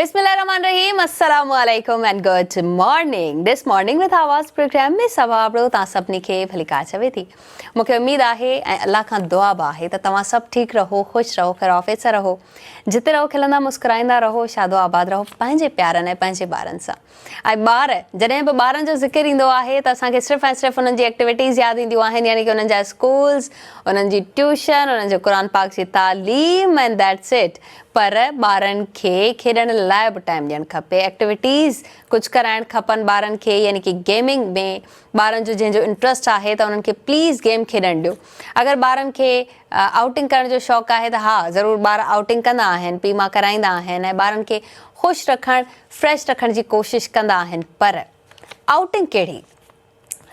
बिस्मिल्लाहिर्रहमानिर्रहीम, अस्सलामुअलैकुम and good morning. This morning with आवाज़ प्रोग्राम में सवाबड़ो तव्हां सभिनी खे भली का चवे थी। मूंखे उमेद आहे ऐं अल्लाह खां दुआ बि आहे त तव्हां सभु ठीकु रहो, ख़ुशि रहो, खैरौफ़ियत सां रहो, जिते रहो खिलंदा मुस्कुराईंदा रहो, शादो आबाद रहो पंहिंजे प्यारनि ऐं पंहिंजे ॿारनि सां। ऐं ॿार जॾहिं बि ॿारनि जो ज़िक्र ईंदो आहे त असांखे सिर्फ़ु ऐं सिर्फ़ु उन्हनि जी एक्टिविटीज़ यादि ईंदियूं आहिनि, यानी कि उन्हनि जा स्कूल्स, उन्हनि जी ट्यूशन, उन्हनि जो क़ुरान पाक जी तालीम एंड दैट्स इट। पर ॿारनि खे खेॾण लाइ बि टाइम ॾियणु खपे, एक्टिविटीज़ कुझु कराइणु खपनि ॿारनि खे, यानी कि गेमिंग में ॿारनि जो जंहिंजो इंट्रस्ट आहे त उन्हनि खे प्लीज़ गेम खेॾणु ॾियो। अगरि ॿारनि खे आउटिंग करण जो शौक़ु आहे त हा ज़रूरु ॿार आउटिंग कंदा आहिनि, पीउ मां कराईंदा आहिनि ऐं ॿारनि खे ख़ुशि रखणु, फ्रेश रखण जी कोशिशि कंदा आहिनि। पर आउटिंग कहिड़ी,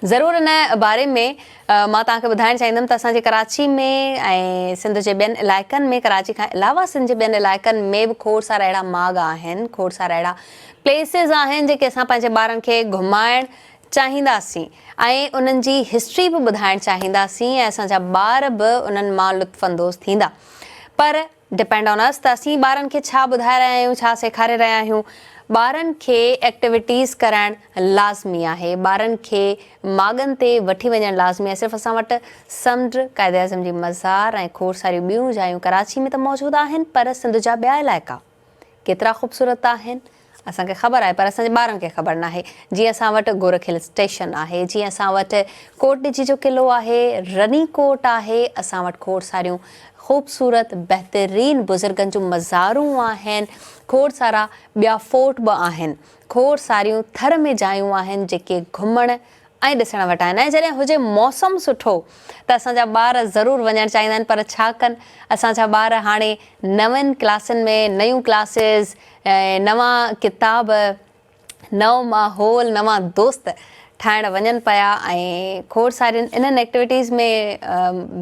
ज़रूरु इन बारे में मां तव्हांखे ॿुधाइणु चाहींदमि त असांजे कराची में ऐं सिंध जे ॿियनि इलाइक़नि में, कराची खां अलावा सिंध जे ॿियनि इलाइक़नि में बि खोड़ सारा अहिड़ा माॻ आहिनि, खोड़ सारा अहिड़ा प्लेसिस आहिनि जेके असां पंहिंजे ॿारनि खे घुमाइणु चाहींदासीं ऐं उन्हनि जी हिस्ट्री बि ॿुधाइणु चाहींदासीं ऐं असांजा ॿार बि उन्हनि मां लुत्फ़अंदोज़ थींदा। पर डिपेंड ऑन अस त असीं ॿारनि खे छा ॿुधाए रहिया आहियूं, छा सेखारे रहिया आहियूं। ॿारनि खे एक्टिविटीज़ कराइणु लाज़मी आहे, ॿारनि खे माॻनि ते वठी वञणु लाज़मी आहे। सिर्फ़ु असां वटि समुंड, क़ाइद आज़म जी मज़ार ऐं खोड़ सारियूं ॿियूं जायूं कराची में त मौजूदु आहिनि, पर सिंध जा ॿिया इलाइक़ा केतिरा ख़ूबसूरत आहिनि असांखे ख़बर आहे, पर असांजे ॿारनि खे ख़बर न आहे। जीअं असां वटि गोरख हिल स्टेशन आहे, जीअं असां वटि कोट ॾिजी जो क़िलो आहे, रनी कोट आहे, असां वटि खोड़ सारियूं ख़ूबसूरत बहितरीन बुज़ुर्गनि जूं मज़ारूं आहिनि, खोड़ सारा ॿिया फोर्ट बि आहिनि, खोड़ सारियूं थर में जायूं आहिनि जेके घुमण ऐं ॾिसण वटि आहिनि। ऐं जॾहिं हुजे मौसम सुठो त असांजा ॿार ज़रूरु वञणु चाहींदा आहिनि, पर छा कनि असांजा ॿार हाणे नवनि क्लासनि में नयूं क्लासिस, नवां किताब, नओं माहौल, नवां दोस्त ठाहिणु वञनि पिया ऐं खोड़ सारियुनि इन्हनि एक्टिविटीज़ में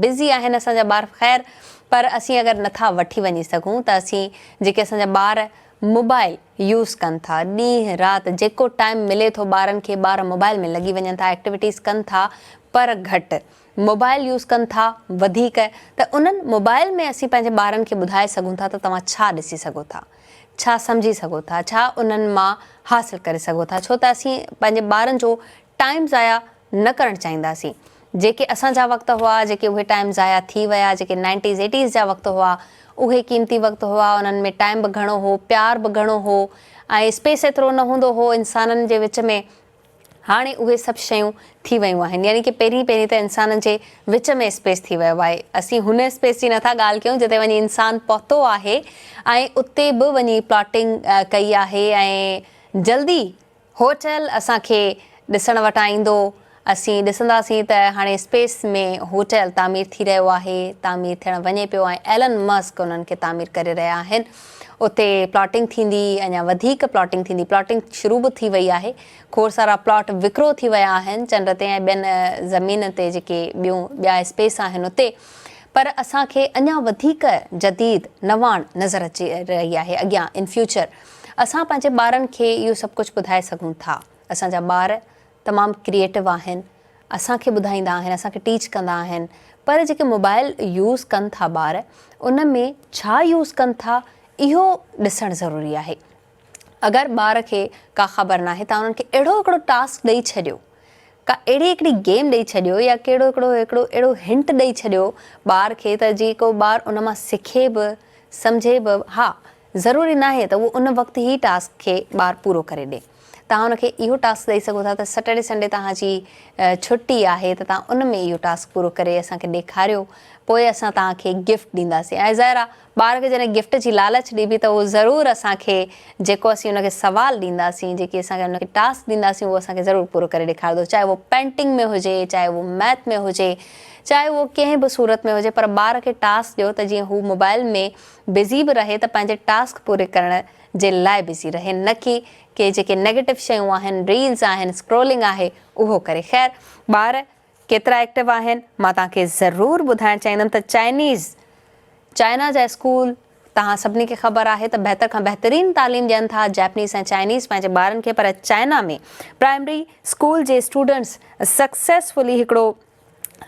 बिज़ी आहिनि असांजा ॿार। ख़ैर, पर असीं अगरि नथा वठी वञी सघूं त असीं जेके असांजा ॿार मोबाइल यूज़ कनि था, ॾींहुं राति जेको टाइम मिले थो ॿारनि खे, ॿार मोबाइल में लॻी वञनि था, एक्टिविटीज़ कनि था पर घटि, मोबाइल यूज़ कनि था वधीक, त उन्हनि मोबाइल में असीं पंहिंजे ॿारनि खे ॿुधाए सघूं था त तव्हां छा ॾिसी सघो था, छा सम्झी सघो था, छा उन्हनि मां हासिलु करे सघो था। छो त असीं पंहिंजे ॿारनि जो टाइम ज़ाया न करणु चाहींदासीं। जेके असांजा वक़्त हुआ, जेके उहे टाइम ज़ाया थी विया, जेके 90s 80s जा वक़्त हुआ, उहे क़ीमती वक़्त हुआ, उन्हनि में टाइम बि घणो हो, प्यार बि घणो हो ऐं स्पेस एतिरो न हूंदो हो इंसाननि जे विच में। हाणे उहे सभु शयूं थी वियूं आहिनि, यानी कि पहिरीं त इंसाननि जे विच में स्पेस थी वियो आहे। असीं हुन स्पेस जी नथा ॻाल्हि कयूं जिते वञी इंसानु पहुतो आहे ऐं उते बि वञी प्लॉटिंग कई आहे ऐं जल्दी होटल असांखे ॾिसण वटां ईंदो। असीं ॾिसंदासीं त हाणे स्पेस में होटल तामीर थी रहियो आहे, तामीर थियणु वञे पियो ऐं एलन मस्क उन्हनि खे तामीर करे रहिया आहिनि। उते प्लॉटिंग थींदी, अञा वधीक प्लॉटिंग थींदी, प्लॉटिंग शुरू बि थी वई आहे, खोड़ सारा प्लॉट विकिरो थी विया आहिनि चंड ते ऐं ॿियनि ज़मीन ते जेके ॿिया स्पेस आहिनि उते। पर असांखे अञा वधीक जदीद नवाण नज़र अची रही आहे अॻियां इन फ्यूचर। असां पंहिंजे ॿारनि खे इहो सभु कुझु ॿुधाए सघूं था। असांजा ॿार तमामु क्रिएटिव आहिनि, असांखे ॿुधाईंदा आहिनि, असांखे टीच कंदा आहिनि, पर जेके मोबाइल यूज़ कनि था ॿार, उन में छा यूज़ कनि था इहो ॾिसणु ज़रूरी आहे। अगरि ॿार खे का ख़बर नाहे त उन्हनि खे अहिड़ो हिकिड़ो टास्क ॾेई छॾियो, का अहिड़ी हिकिड़ी गेम ॾेई छॾियो या कहिड़ो हिकिड़ो अहिड़ो हिंट ॾेई छॾियो ॿार खे त जेको ॿारु उन मां सिखे बि, सम्झे बि। हा, ज़रूरी न आहे त उहो उन वक़्तु ई टास्क खे ॿारु पूरो करे ॾे। तव्हां हुनखे इहो टास्क ॾेई सघो था त सैटरडे संडे तव्हांजी छुटी आहे त तव्हां उन में इहो टास्क पूरो करे असांखे ॾेखारियो, पोइ असां तव्हांखे गिफ्ट ॾींदासीं। ऐं ज़ाहिर आहे ॿार खे जॾहिं गिफ्ट जी लालच ॾिबी त उहो ज़रूरु असांखे जेको असीं हुनखे सवालु ॾींदासीं, जेकी असांखे हुनखे टास्क ॾींदासीं, उहो असांखे ज़रूरु पूरो करे ॾेखारींदो, चाहे उहो पेंटिंग में हुजे, चाहे उहो मैथ में हुजे, चाहे उहो कंहिं बि सूरत में हुजे। पर ॿार खे टास्क ॾियो त जीअं हू मोबाइल में बिज़ी बि रहे त पंहिंजे टास्क पूरे करण जे लाइ बिज़ी रहे, न कि जेके नेगेटिव शयूं आहिनि, रील्स आहिनि, स्क्रोलिंग आहे, उहो करे। ख़ैर, ॿार केतिरा एक्टिव आहिनि मां तव्हांखे ज़रूरु ॿुधाइणु चाहींदमि त चाइना जा स्कूल तव्हां सभिनी खे ख़बर आहे त बहितर खां बहितरीन तालीम ॾियनि था जैपनीज़ ऐं चाइनीज़ पंहिंजे ॿारनि खे। पर चाइना में प्राइमरी स्कूल जे स्टूडेंट्स सक्सेसफुली हिकिड़ो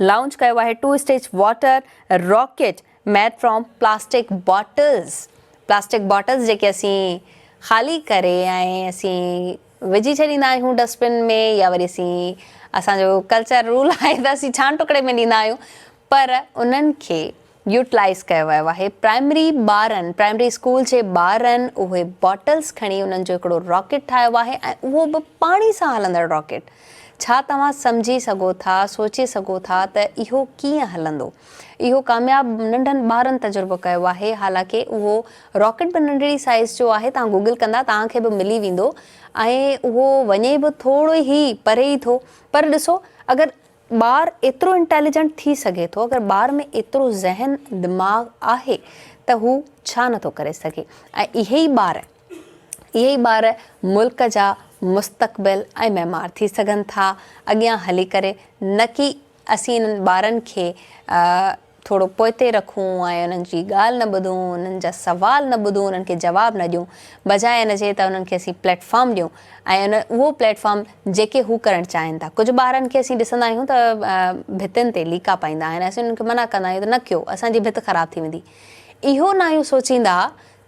लॉन्च कयो आहे 2 stage water rocket made from plastic bottles जेके असीं ख़ाली करे ऐं असीं विझी छॾींदा आहियूं डस्टबिन में, या वरी असांजो कल्चर रूल आहे त असीं छान टुकड़े में ॾींदा आहियूं, पर उन्हनि खे यूटिलाइज़ कयो वियो आहे। प्राइमरी स्कूल जे ॿारनि उहे बॉटल्स खणी उन्हनि जो हिकिड़ो रॉकेट ठाहियो आहे, ऐं उहो बि पाणी सां हलंदड़ रॉकेट। छा तव्हां सम्झी सघो था, सोचे सघो था त इहो कीअं हलंदो? इहो कामयाबु नंढनि ॿारनि तजुर्बो कयो आहे। हालांकि उहो रॉकेट बि नंढड़ी साइज़ जो आहे, तव्हां गूगल कंदा तव्हांखे बि मिली वेंदो, ऐं उहो वञे बि थोरो ई परे ई थो। पर ॾिसो, अगरि ॿारु एतिरो इंटेलिजेंट थी सघे थो, अगरि ॿार में एतिरो ज़हन दिमाग़ आहे त हू छा नथो करे सघे। ऐं इहे ई ॿार मुल्क जा मुस्तक़बिल ऐं मेमार थी सघनि था अॻियां हली करे। न कि असीं इन्हनि ॿारनि खे थोरो पोइते रखूं ऐं उन्हनि जी ॻाल्हि न ॿुधूं, उन्हनि जा सुवाल न ॿुधूं, उन्हनि खे जवाबु न ॾियूं, बजाए इन जे त उन्हनि खे असीं प्लेटफॉर्म ॾियूं ऐं उहो प्लेटफॉर्म जेके हू करणु चाहिनि था। कुझु ॿारनि खे असीं ॾिसंदा आहियूं त भितियुनि ते लीका पाईंदा आहिनि, असीं उन्हनि खे मना कंदा आहियूं त न कयो, असांजी भित ख़राबु थी वेंदी। इहो न आहियूं सोचींदा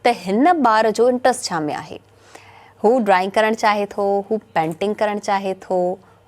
त हिन ॿार जो इंट्रस्ट छा में आहे। हू ड्राइंग करणु चाहे थो, हू पेंटिंग करणु चाहे थो,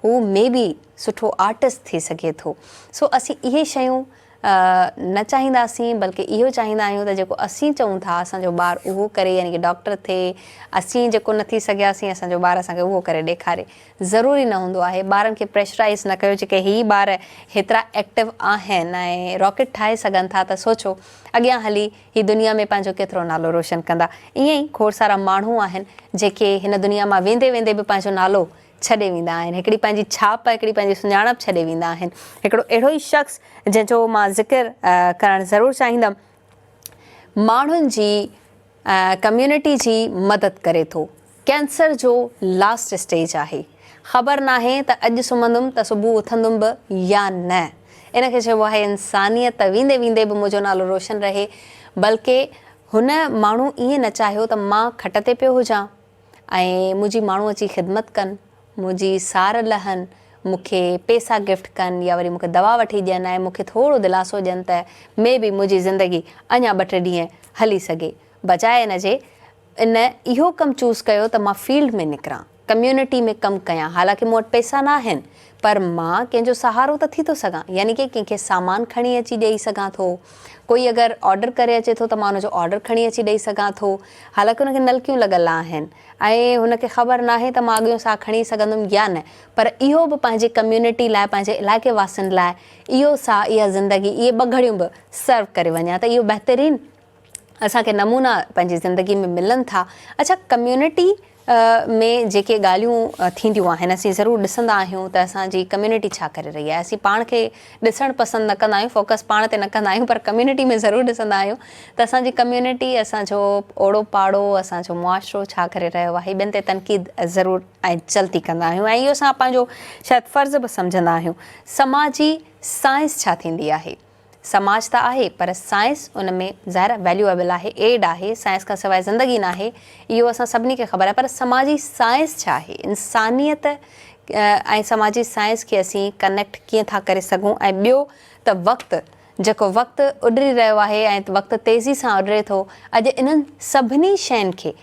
हू मे बी सुठो आर्टिस्ट थी सघे थो। सो असीं इहे शयूं न चाहींदासीं, बल्कि इहो चाहींदा आहियूं त जेको असीं चऊं था असांजो ॿारु उहो करे, यानी कि डॉक्टर थिए। असीं जेको न थी सघियासीं असांजो ॿारु असांखे उहो करे ॾेखारे। ज़रूरी न हूंदो आहे। ॿारनि खे प्रेशराइज़ न कयो। जेके ही ॿार हेतिरा एक्टिव आहिनि ऐं रॉकेट ठाहे सघनि था, त सोचो अॻियां हली ही दुनिया में पंहिंजो केतिरो नालो रोशन कंदा। ईअं ई खोड़ सारा माण्हू आहिनि जेके हिन दुनिया मां वेंदे वेंदे बि पंहिंजो नालो छॾे वेंदा आहिनि, हिकिड़ी पंहिंजी छाप, हिकिड़ी पंहिंजी सुञाणप छॾे वेंदा आहिनि। हिकिड़ो अहिड़ो ई शख़्स जंहिंजो मां ज़िक्र करणु ज़रूरु चाहींदमि, माण्हुनि जी कम्यूनिटी जी मदद करे थो। कैंसर जो लास्ट स्टेज आहे। ख़बर नाहे त अॼु सुम्हंदुमि त सुबुह उथंदुमि बि या न। इन खे चइबो आहे इंसानियत। वेंदे वेंदे बि मुंहिंजो नालो रोशन रहे। बल्कि हुन माण्हू ईअं न चाहियो त मां खट ते पियो हुजां ऐं मुंहिंजी माण्हू अची ख़िदमत कनि, मुंहिंजी सार लहनि, मूंखे पैसा गिफ्ट कनि, या वरी मूंखे दवा वठी ॾियनि ऐं मूंखे थोरो दिलासो ॾियनि त मे बि मुंहिंजी ज़िंदगी अञा 2-3 ॾींहं हली सघे। बजाए इन जे इहो कमु चूज़ कयो त मां फील्ड में निकिरां, कम्यूनिटी में कमु कयां। हालांकि मूं वटि पैसा न आहिनि, पर मां कंहिंजो सहारो त थी थो सघां, यानी कि कंहिंखे सामान खणी अची ॾेई सघां थो। कोई अगरि ऑडर करे अचे थो त मां हुनजो ऑडर खणी अची ॾेई सघां थो। हालांकि हुनखे नलकियूं लॻल आहिनि ऐं हुनखे ख़बर नाहे त मां अॻियां सां खणी सघंदुमि या न, पर इहो बि पंहिंजे कम्यूनिटी लाइ, पंहिंजे इलाइक़े वासियुनि लाइ इहा ज़िंदगी, इहे 2 घड़ियूं बि सर्व करे वञा त इहो बहितरीनु असांखे नमूना पंहिंजी ज़िंदगी में मिलनि था। अच्छा, कम्यूनिटी में जेके ॻाल्हियूं थींदियूं आहिनि, असीं ज़रूरु ॾिसंदा आहियूं त असांजी कम्यूनिटी छा करे रही आहे। असीं पाण खे ॾिसणु पसंदि न कंदा आहियूं, फोकस पाण ते न कंदा आहियूं, पर कम्यूनिटी में ज़रूरु ॾिसंदा आहियूं त असांजी कम्यूनिटी, असांजो ओड़ो पाड़ो, असांजो मुआशिरो छा करे रहियो आहे। ॿियनि ते तनक़ीद ज़रूरु ऐं चलती कंदा आहियूं ऐं इहो असां पंहिंजो शायदि फ़र्ज़ु बि सम्झंदा आहियूं। समाजी साइंस छा थींदी आहे? समाज त आहे, पर साइंस उन में ज़ाहिर वैल्यूएबल आहे, एड आहे। साइंस खां सवाइ ज़िंदगी न आहे, इहो असां सभिनी खे ख़बर आहे। पर समाजी साइंस छा आहे? इंसानियत ऐं समाजी साइंस खे असीं कनेक्ट कीअं था करे सघूं। ऐं ॿियो त जेको वक़्तु उॾरी रहियो आहे ऐं वक़्तु तेज़ी सां उॾरे थो, अॼु इन्हनि सभिनी शयुनि खे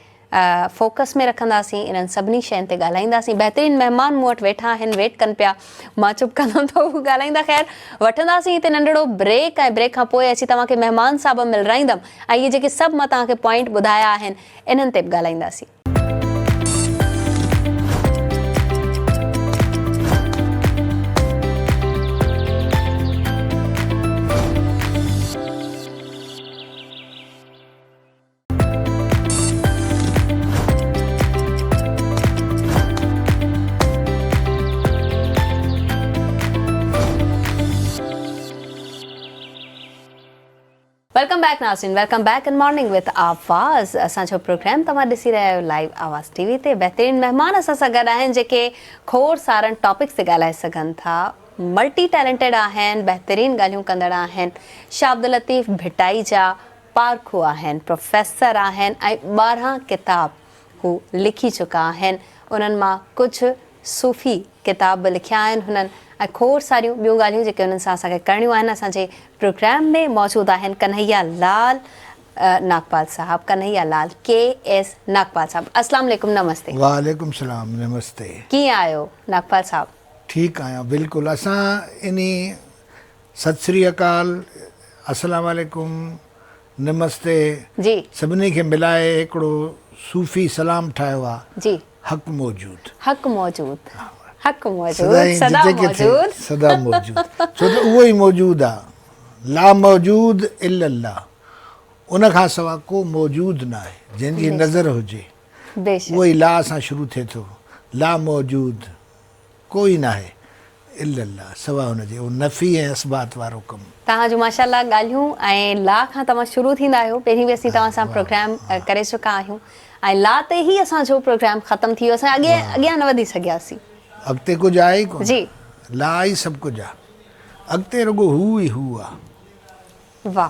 फोकस में रखंदासीं, इन्हनि सभिनी शयुनि ते ॻाल्हाईंदासीं। बहितरीनु महिमान मूं वटि वेठा आहिनि, वेट कनि पिया, मां चुप कंदमि त हू ॻाल्हाईंदा। ख़ैर, वठंदासीं हिते नंढिड़ो ब्रेक ऐं ब्रेक खां पोइ अची तव्हांखे महिमान साहिब मिलराईंदमि ऐं इहे जेके सभु मां तव्हांखे पॉइंट ॿुधाया आहिनि, इन्हनि ते बि ॻाल्हाईंदासीं। वेलकम बैक नाज़रीन, welcome back in morning with आवाज़। असांजो प्रोग्राम तव्हां ॾिसी रहिया आहियो लाइव आवाज़ टीवी ते। बहितरीनु महिमान असां सां गॾु आहिनि जेके खोड़ सारनि टॉपिक्स ते ॻाल्हाए सघनि था, मल्टी टैलेंटेड आहिनि, बहितरीनु ॻाल्हियूं कंदड़ आहिनि। शाह अब्दुल लतीफ़ भिटाई जा पारखू आहिनि, प्रोफेसर आहिनि ऐं 12 किताब हू लिखी चुका आहिनि। उन्हनि मां कुझु सूफ़ी किताब लिखिया आहिनि हुननि, ऐं खोड़ सारियूं ॿियूं ॻाल्हियूं जेके हुननि सां असांखे करणियूं आहिनि। असांजे प्रोग्राम में मौजूदु आहिनि कन्हैया लाल नागपाल साहब, कन्हैया लाल KS नागपाल साहब। अस्सलाम वालेकुम, नमस्ते। वालेकुम सलाम, नमस्ते। कीअं आहियो नागपाल साहब? ठीक आहियां बिल्कुलु। असां इन्ही सत श्री अकाल, अस्सलाम वालेकुम, नमस्ते जी सभिनी खे मिलाए हिकिड़ो सूफ़ी सलाम ठाहियो आहे, जी। हक़ मौजूद। हक़ मौजूद, हक़ मौजूद, सदाईं सदा जिते किथे मौजूद। सदा मौजूद, छो त उहो ई मौजूद आहे। ला मौजूद इल्लल्लाह, उन खां सवाइ को मौजूद न आहे जंहिंजी नज़र हुजे। बेशक। उहो ई ला सां शुरू थिए थो, ला मौजूद, कोई न आहे इल्लल्लाह, सवाइ हुनजे। उहो नफ़ी ऐं असबात वारो कमु। तव्हांजो माशाल्लाह ॻाल्हियूं ऐं ला खां तव्हां शुरू थींदा आहियो। पहिरीं बि असीं तव्हां सां प्रोग्राम करे चुका आहियूं ऐं ला ते ई असांजो प्रोग्राम ख़तमु थी वियो। असां अॻियां न वधी सघियासीं। अॻिते कुझु आहे ई कोन। जी। ला ई सभु कुझु आहे। अॻिते रुॻो हू ई हू आहे, वाह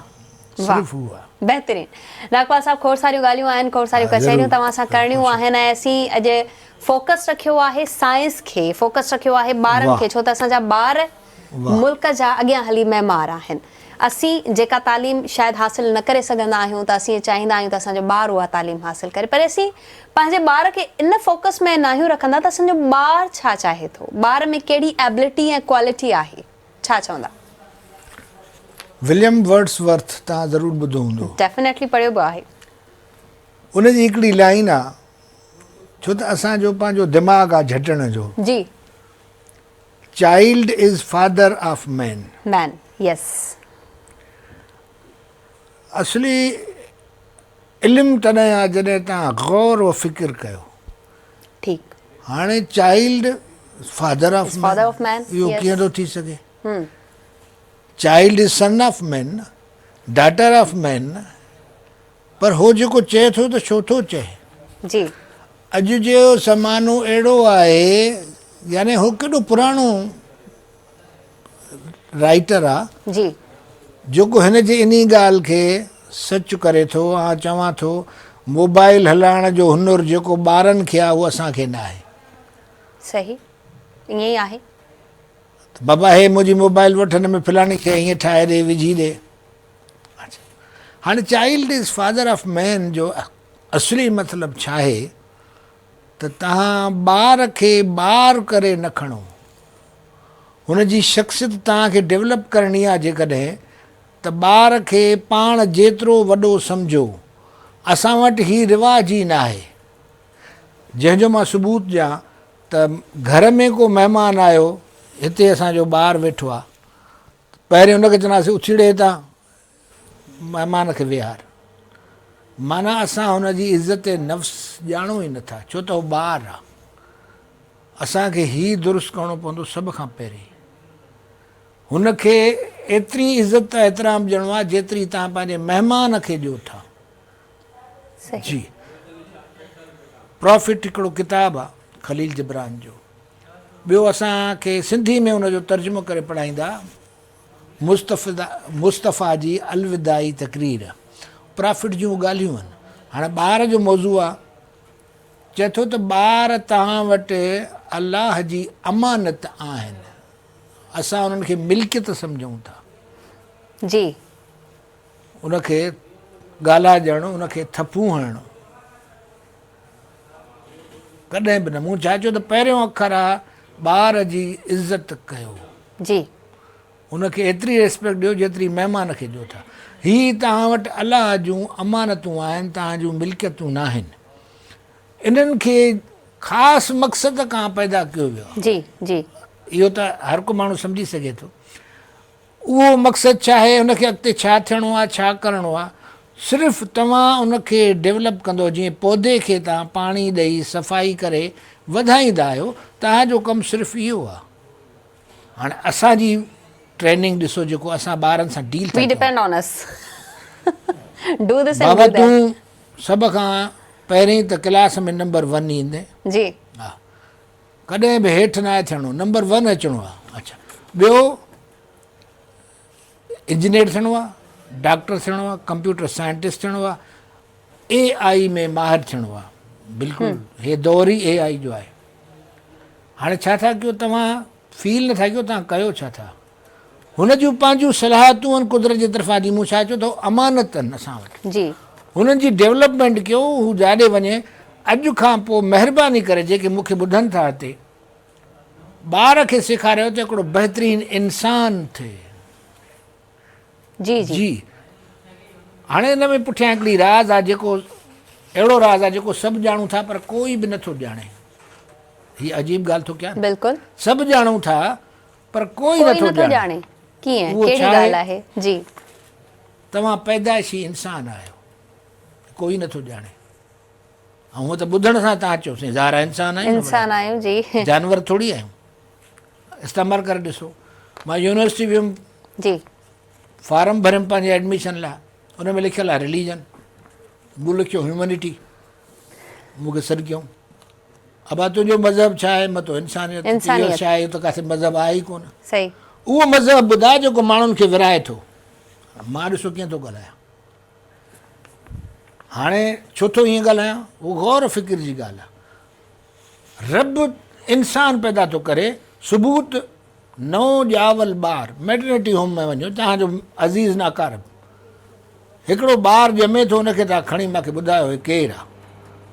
वाह, सिर्फ़ु हू आहे। बहितरीन। नागपाल साहब, खोड़ सारियूं ॻाल्हियूं आहिनि, खोड़ सारियूं कचहरियूं तव्हां सां करणियूं आहिनि ऐं असीं अॼु फोकस रखियो आहे साइंस खे, फोकस रखियो आहे ॿारनि खे, छो त असांजा ॿार मुल्क जा अॻियां हली महिमार आहिनि। असीं जेका तालीम शायदि हासिल न करे सघंदा आहियूं त असीं चाहींदा आहियूं त असांजो ॿार उहा तालीम हासिल करे, पर असीं पंहिंजे ॿार खे इन फोकस में न आहियूं रखंदा त असांजो ॿार छा चाहे थो, ॿार में कहिड़ी एबिलिटी ऐं क्वालिटी आहे, छा चवंदा? विलियम वर्ड्सवर्थ तव्हां ज़रूरु ॿुधो हूंदो। डेफिनेटली पढ़ियो बि आहे। उनजी हिकिड़ी लाइन आहे, छो त असांजो पंहिंजो दिमाग़ आहे झटण जो। जी। Child is father of man. Man, yes. असली इल्मु तॾहिं आहे जॾहिं तव्हां गौर व फ़िक्र कयो। ठीकु। हाणे चाइल्ड फादर ऑफ मैन, इहो कीअं थो थी सघे? Child is son of man, daughter of man, पर हो जेको चए थो त छो थो चए? जी। अॼु जो ज़मानो अहिड़ो आहे, यानी हो केॾो पुराणो राइटर आहे जी। जेको हिन जे इन ॻाल्हि खे सच करे थो। चवां थो मोबाइल हलाइण जो हुनुरु जेको ॿारनि खे आहे उहो असांखे न आहे। सही, ईअं ई आहे। बाबा हे मुंहिंजी मोबाइल वठ, हिन में फलाणी खे हीअं ठाहे ॾे, विझी ॾे। हाणे child is father of man जो असली मतिलबु छा आहे त तव्हां ॿार खे ॿार करे न खणो। हुनजी शख़्सियत तव्हांखे डेवलप करणी आहे जेकॾहिं, त ॿार खे पाण जेतिरो वॾो सम्झो। असां वटि हीउ रिवाज ई न आहे, जंहिंजो मां सबूत ॾियां त घर में को महिमान आयो, हिते असांजो ॿारु वेठो आहे, पहिरियों हुनखे चवंदासीं उछिड़े था महिमान खे विहार। माना असां हुनजी इज़त नफ़्स ॼाणो ई नथा, छो त उहो ॿारु आहे। असांखे हीउ दुरुस्त करिणो पवंदो सभ खां पहिरीं। हुनखे एतिरी इज़त एतिराम ॾियणो आहे जेतिरी तव्हां पंहिंजे महिमान खे ॾियो था। जी। प्रॉफिट हिकिड़ो किताबु आहे ख़लील जिब्रान जो। ॿियो असांखे सिंधी में हुनजो तर्जुमो करे पढ़ाईंदा मुस्तफ़ा जी अलविदाई तक़रीर। प्रॉफिट जूं ॻाल्हियूं आहिनि। हाणे ॿार जो मौज़ू आहे, चए थो त ॿार तव्हां वटि अलाह जी अमानत आहिनि, असां उन्हनि खे मिल्कियत सम्झूं था। जी। उनखे गाला ॾियणो, उनखे थपूं हणणो कॾहिं बि न। मूं छा चयो त पहिरियों अखर आहे ॿार जी इज़त कयो। जी। उनखे एतिरी रिस्पेक्ट ॾियो जेतिरी महिमान खे ॾियो था। हीअ तव्हां वटि अलाह जूं अमानतूं आहिनि, तव्हांजूं मिल्कियतूं न आहिनि। इन्हनि खे ख़ासि मक़सद खां पैदा कयो वियो आहे। जी। जी। इहो त हर को माण्हू सम्झी सघे थो। उहो मक़सदु छा आहे, हुनखे अॻिते छा थियणो आहे, छा करिणो आहे, सिर्फ़ु तव्हां उनखे डेवलप कंदो। जीअं पौधे खे तव्हां पाणी ॾेई सफ़ाई करे वधाईंदा आहियो, तव्हांजो कमु सिर्फ़ु इहो आहे। हाणे असांजी ट्रेनिंग ॾिसो जेको असां ॿारनि सां डील था कयूं। बाबा तूं सभ खां पहिरीं त क्लास में नंबर 1 ईंदे। जी। हा, कॾहिं बि हेठि न आहे थियणो, नंबर 1 अचिणो आहे। अच्छा, ॿियो इंजीनियर थियणो आहे, डॉक्टर थियणो आहे, कंप्यूटर साइंटिस्ट थियणो आहे, AI में माहिर थियणो आहे। बिल्कुलु हे दौर ई AI जो आहे। हाणे छा था कयो, तव्हां फील नथा कयो, तव्हां कयो छा था? हुन जूं पंहिंजूं सलाहियतूं आहिनि कुदरत जे तरफ़ां जी, मूं छा चयो त अमानत आहिनि असां वटि, जी हुननि जी डेवलपमेंट कयो, हू जाॾे वञे। अॼु खां पोइ महिरबानी करे जेके मूंखे ॿुधनि था हिते, ॿार खे सेखारियो त हिकिड़ो बहितरीनु इंसानु थिए। जी जी जी हाणे हिन में पुठियां हिकिड़ी राज़ आहे, जेको अहिड़ो राज़ आहे जेको सभु ॼाणूं था पर कोई बि नथो ॼाणे। हीअ अजीब ॻाल्हि थो कयां, बिल्कुलु सभु ॼाणूं था पर कोई कोई नथो नथो ॼाणे। ॼाणे कीअं, उहो कहिड़ी छा आहे? ॻाल्हि आहे? जी तव्हां पैदाइशी इंसान आहियो, कोई नथो ॼाणे। ऐं हूअं त ॿुधण सां तव्हां चओ साईं ज़ारा इंसान आहियूं, इंसान आहियूं जी जानवर थोरी आहियूं। इस्तेमालु करे ॾिसो, मां यूनिवर्सिटी वियुमि, जी फार्म भरियुमि पंहिंजे एडमिशन लाइ, हुन में लिखियलु आहे रिलीजन, मूं लिखियो ह्यूमैनिटी, मूंखे सॾु कयूं अबा तुंहिंजो मज़हब छा आहे? मां तो इंसानियत। इंसानियत। इहो छा आहे? इहो त काथे मज़हब आहे ई कोन। सही उहो मज़हब ॿुधाए जेको माण्हुनि खे विराए थो। मां ॾिसो कीअं थो ॻाल्हायां, हाणे छो थो ईअं ॻाल्हायां, उहो गौर फ़िक्र जी ॻाल्हि आहे। रब इंसान पैदा थो करे, सबूत नओं ॼावल ॿार मैटरनिटी होम में वञो, तव्हांजो अज़ीज़ नाकारब हिकिड़ो ॿारु ॼमे थो, हुनखे तव्हां खणी मूंखे ॿुधायो हे केरु आहे?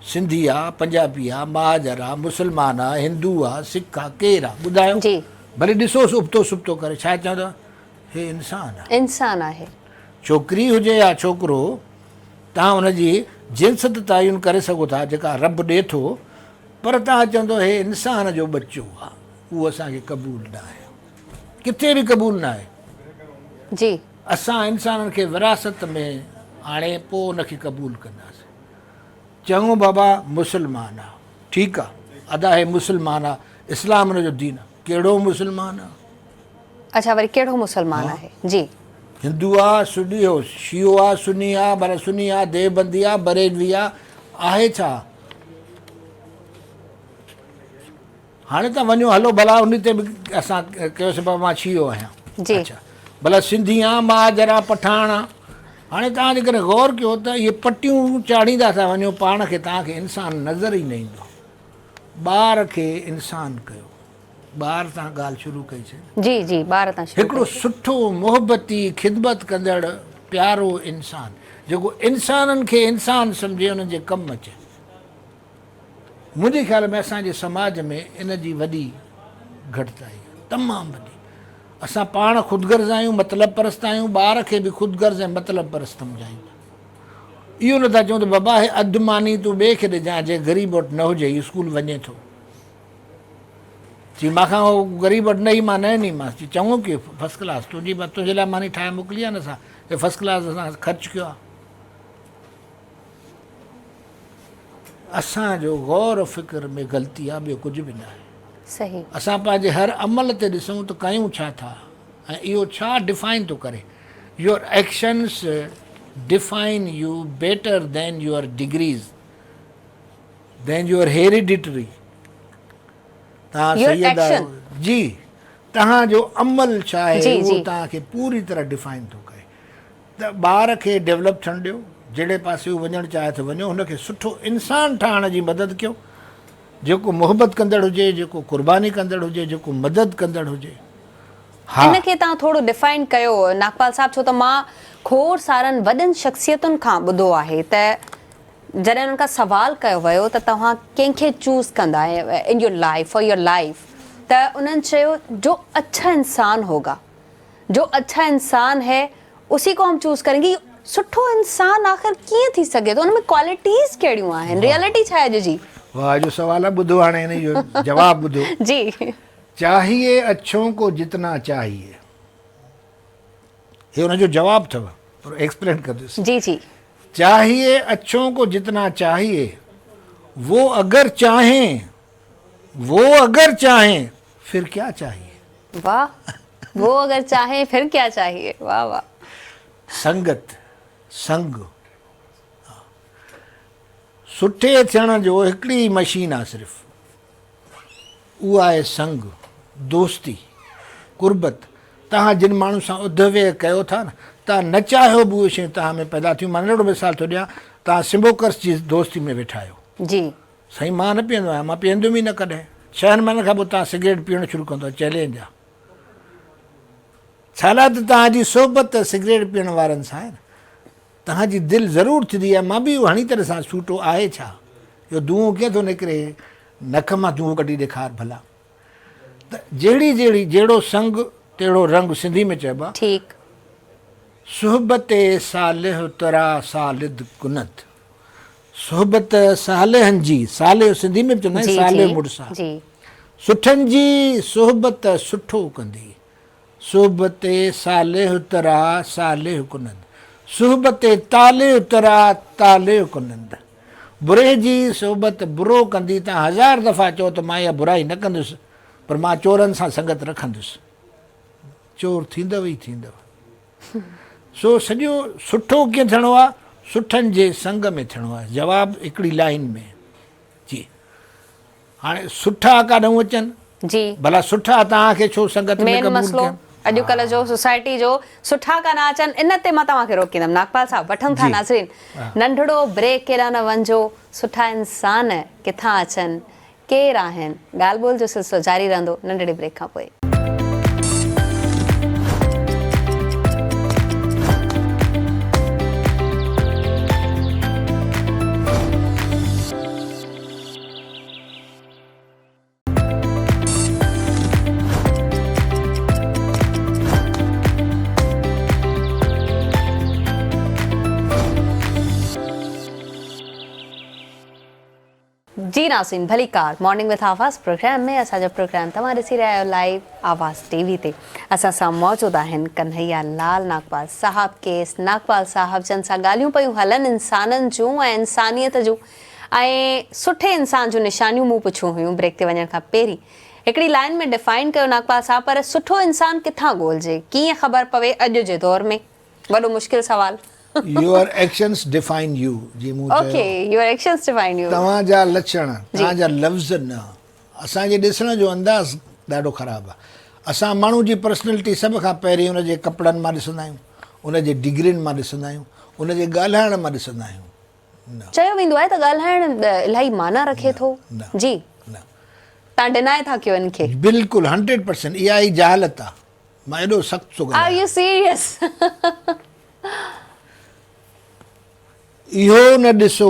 सिंधी आहे, पंजाबी आहे, महाजर आहे, मुस्लमान आहे, हिंदू आहे, सिख आहे, केरु आहे? ॿुधायो। जी भले ॾिसोसि उबतो सुबतो करे, छा चवंदो? हे इंसान आहे। इंसान आहे। छोकिरी हुजे या छोकिरो, तव्हां हुनजी जिन्सत तयन करे सघो था जेका रब ॾिए थो, पर तव्हां चवंदो हे इंसान जो बच्चो आहे, उहो असांखे क़बूल न आहे, किथे बि क़बूल न आहे। जी असां इंसाननि खे विरासत में हाणे पोइ हुनखे क़बूल कंदासीं। चङो बाबा मुस्लमान आहे, ठीकु आहे, अदा हे मुस्लमान आहे, इस्लाम हुनजो दीन आहे, कहिड़ो मुस्लमान आहे? अच्छा, वरी कहिड़ो मुस्लमान आहे? जी हिंदू आहे, सुनी हो, शियो आहे, सुनी आहे, पर सुनी आहे, देवबंदी आहे, बरेलवी आहे छा? हाणे त वञो हलो भला उन ते बि असां कयोसीं बाबा मां शियो आहियां, जी अच्छा भला सिंधी आहे, महाजर आहे, पठाण आहे। हाणे तव्हां जेकॾहिं गौर कयो त इहे पटियूं चाढ़ींदा था वञो पाण खे, तव्हांखे इंसान नज़र ई न ईंदो। ॿार खे इंसान कयो, ॿार तां ॻाल्हि शुरू कई छे। जी जी ॿार तां शुरू हिकिड़ो सुठो मोहबती ख़िदमत कंदड़ प्यारो इंसान, जेको इंसाननि खे इंसान सम्झे, उन्हनि जे कमु अचे। मुंहिंजे ख़्याल में असांजे समाज में इन जी वॾी घटिताई, तमामु वॾी। असां पाण ख़ुदगर्ज़ आहियूं, मतिलब परस्त आहियूं, ॿार खे बि ख़ुदगर्ज़ ऐं मतिलब परस्त सम्झायूं। इहो नथा चऊं त बाबा हे अधु मानी तूं ॿिए खे ॾिजांइ, जे ग़रीब वटि न हुजे, स्कूल वञे थो, चई मूंखां उहो ग़रीब वटि न ई मां न ॾींदीमांसि। चङो की फस्ट क्लास, तुंहिंजे लाइ मानी ठाहे मोकिली आहे न, असां हे फस्ट क्लास असां ख़र्चु कयो आहे। असांजो गौर फ़िक्र में ग़लती आहे, ॿियो कुझु बि न आहे। सही असां पंहिंजे हर अमल ते ॾिसूं त कयूं छा था, ऐं इहो छा डिफाइन थो करे। Your actions define you better than your degrees, than your hereditary. तव्हां Your सैयद आहियो action. जी, तव्हांजो अमल छा आहे जी, उहो जी। तव्हांखे पूरी तरह डिफाइन थो करे। त ॿार खे डेवलप थियणु ॾियो, जहिड़े पासे हू वञणु चाहे थो वञो, हुनखे सुठो इंसान ठहण जी मदद कयो, जेको मोहबत कंदड़ हुजे, जेको क़ुर्बानी कंदड़ हुजे, जेको मदद कंदड़ हुजे। हा इनखे तव्हां थोरो डिफाइन कयो नागपाल साहब, छो त मां खोड़ सारनि वॾनि शख़्सियतुनि खां ॿुधो आहे त जॾहिं उन्हनि खां सवाल कयो वियो त तव्हां कंहिंखे चूज़ कंदा in your life for your life, त उन्हनि चयो जो अच्छा इंसान होगा, जो अच्छा इंसान है उसी को हम चूज़ करेंगे। सुठो इंसान आख़िर कीअं थी सघे थो, उनमें क्वालिटीज़ कहिड़ियूं आहिनि, रियलिटी छा आहे अॼु जी? वाह जो सवाल आहे, ॿुधो हाणे हिन जो जवाबु ॿुधो। जी चाहिए अच्छों को जितना चाहिए, ये हुनजो जवाब अथव, पर एक्सप्लेन कर दो। जी जी चाहिए अच्छों को जितना चाहिए, वो अगर चाहें फिर क्या चाहिए? वाह, वो अगर चाहे फिर क्या चाहिए? वाह वाह। संगत, संग, सुठे थियण जो हिकिड़ी मशीन आहे सिर्फ़, उहा आहे संग, दोस्ती, कुर्बत। तव्हां जिन माण्हू सां उधवे कयो था न, तव्हां न चाहियो बि उहे शयूं तव्हां में पैदा थियूं। मां नंढिड़ो मिसाल थो ॾियां, तव्हां स्मोकर्स जी दोस्ती में वेठा आहियो। जी साईं मां न पीअंदो आहियां, मां पीअंदुमि ई न कॾहिं। 6 महीननि खां पोइ तव्हां सिगरेट पीअणु शुरू कंदो, चैलेंज आहे। छाला त तव्हांजी सोबत सिगरेट पीअण वारनि सां आहे न, तव्हांजी दिलि ज़रूरु थींदी आहे मां बि इहो हणी तरह सां छूटो आहे छा, इहो धुओं कीअं थो निकिरे, नख मां धुओं कढी ॾेखार भला। त जहिड़ो संग तहिड़ो रंग सिंधी में चइबो आहे। ठीकु। सोहबत सालिह तरा सालिद कुनत, सोहबत सालिहनि जी, सालिह सिंधी में बि चवंदा आहिनि सालिह मुड़ुस आहे। जी सुठनि जी सोहबत सुठो कंदी, सोहबत सालिह तरा सालिह कुनत, सोहबत तालिह तरा तालिह कुनत, बुरे जी सोहबत बुरो कंदी। तव्हां 1000 दफ़ा चओ त मां इहा बुराई न कंदुसि, पर मां चोरनि सां संगत रखंदुसि, चोर थींदव ई थींदव। सो सॼो सुठो कीअं थियणो आहे, सुठनि जे संग में थियणो आहे। जवाबु हिकिड़ी लाइन में जी। हाणे सुठा काॾूं अचनि, जी भला सुठा तव्हांखे छो संगत में मेन क़बूल मसलो कनि। अॼुकल्ह जो सोसाइटी जो सुठा कान अचनि, इन ते मां तव्हांखे रोकींदमि। नागपाल साहब वठूं था जी। नाज़रीन नंढड़ो ब्रेक, केॾा न वञिजो। सुठा इंसान किथां अचनि, केरु आहिनि, ॻाल्हि ॿोल जो सिलसिलो जारी रहंदो नंढड़े ब्रेक खां पोइ। जी नाज़रीन भली कार मॉर्निंग विथ आवाज़ प्रोग्राम में असांजो प्रोग्राम तव्हां ॾिसी रहिया आहियो लाइव आवाज़ टीवी ते। असां सां मौजूदु आहिनि कन्हैया लाल नागपाल साहब। केस नागपाल साहब जन सां ॻाल्हियूं पियूं हलनि इंसाननि जूं ऐं इंसानियत जूं ऐं सुठे इंसान जूं निशानियूं मूं पुछियूं हुयूं ब्रेक ते वञण खां पहिरीं। हिकिड़ी लाइन में डिफाइन कयो नागपाल साहब, पर सुठो इंसान किथां ॻोल्हिजे, कीअं ख़बर पवे अॼु जे दौर में? वॾो मुश्किल सवाल। योर एक्शन्स डिफाइन यू, जी मूं चयो। Okay, your actions define U. तव्हांजा लक्षण, तव्हांजा लफ़्ज़ न, असांजे ॾिसण जो अंदाज़ ॾाढो ख़राबु आहे। असां माण्हू जी पर्सनैलिटी सभ खां पहिरीं उनजे कपिड़नि मां ॾिसंदा आहियूं, उनजे डिग्रियुनि मां ॾिसंदा आहियूं, उनजे ॻाल्हाइण मां ॾिसंदा आहियूं। न, चयो वेंदो आहे त ॻाल्हाइण इलाही माना रखे थो। न, जी न, तव्हां डिनाए था कयो इनखे? बिल्कुलु 100%। इहा ई जहालत आहे। मां एॾो सख़्तु थो आर ॻाल्हायां। U serious? इहो न ॾिसो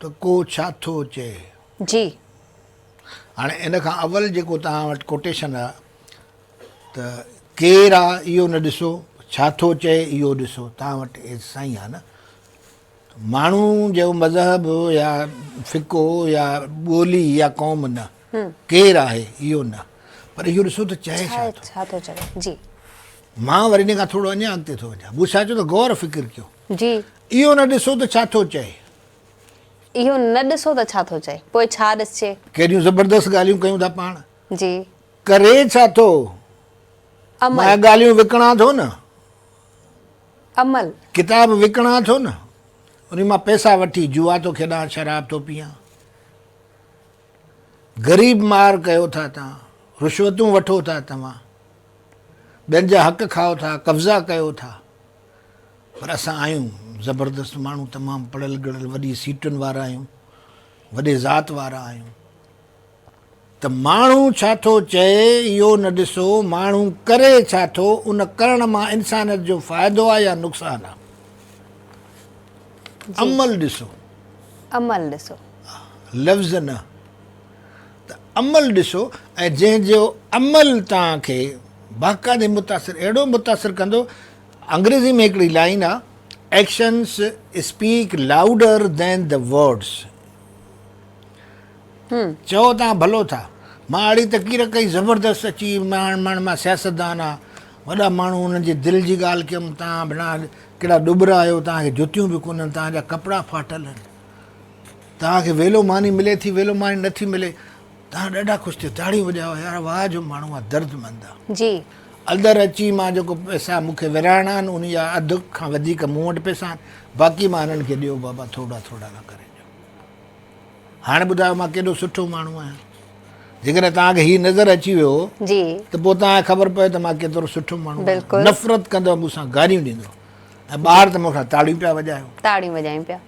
त को छा थो चए। जी हाणे इन खां अवल जेको तव्हां वटि कोटेशन आहे त केरु आहे इहो न ॾिसो, छा थो चए इहो ॾिसो। तव्हां वटि साईं आहे न, माण्हू जो मज़हब या फ़िको या ॿोली या क़ौम न, केरु आहे इहो न, पर इहो ॾिसो त चए छा थो। छा थो चवे? जी मां वरी इन खां थोरो अञा अॻिते थो वञा। मूं छा चयो त गौर फ़िक्र कयो। जी इहो न ॾिसो त छा थो चए। इहो न ॾिसो त छा थो चए, पोइ छा ॾिसजे? कहिड़ियूं ज़बरदस्त ॻाल्हियूं कयूं था पाण। जी करे छा थो? अमल मां ॻाल्हियूं विकिणां थो न, अमल किताब विकिणां थो न, उन मां पैसा वठी जुआ थो खेॾां, शराब थो पीआं, ग़रीब मार कयो था तव्हां, रिश्वतूं वठो था तव्हां, ॿियनि जा हक़ खाओ था, कब्ज़ा कयो था। पर असां आहियूं ज़बरदस्त माण्हू, तमामु पढ़ियल गढ़ियल, वॾी सीटुनि वारा आहियूं, वॾे ज़ात वारा आहियूं। त माण्हू छा थो चए इहो न ॾिसो, माण्हू करे छा थो, उन करण मां इंसानियत जो फ़ाइदो आहे या नुक़सानु आहे। अमल ॾिसो, अमल ॾिसो, लफ़्ज़ न। त अमल ॾिसो, ऐं जंहिंजो अमल तव्हांखे बाक़ाइदे मुतासिर अहिड़ो मुतासिर कंदो। अंग्रेज़ी में हिकिड़ी लाइन आहे, actions speak louder than the words. चओ तव्हां भलो था। मां अहिड़ी तक़रीर कई ज़बरदस्त अची, मां सियासतदान आहे, वॾा माण्हू उन्हनि जे दिलि जी ॻाल्हि कयमि। तव्हां भेणा कहिड़ा डुबरा आहियो, तव्हांखे जुतियूं बि कोन्हनि, तव्हांजा कपिड़ा फाटल आहिनि, तव्हांखे वेलो मानी मिले थी, वेलो मानी नथी मिले, तव्हां ॾाढा ख़ुशि थियो, ताड़ियूं वॼायो, यार वाह जो माण्हू आहे, दर्दमंद आहे। जी अंदरि अची मां जेको पैसा मूंखे विराइणा आहिनि, उन जा अधु खां वधीक मूं वटि पैसा आहिनि, बाक़ी मां हिननि खे ॾियो बाबा, थोरा थोरा न करे ॾियो। हाणे ॿुधायो मां केॾो सुठो माण्हू आहियां। जेकॾहिं तव्हांखे हीअ नज़र अची वियो जी त पोइ तव्हांखे ख़बर पए त मां केतिरो सुठो माण्हू आहियां। बिल्कुलु। नफ़रत कंदो, मूंसां गारियूं ॾींदो, ऐं ॿार त मूंखां ताड़ियूं पिया वॼायो। ताड़ियूं वॼायूं पिया।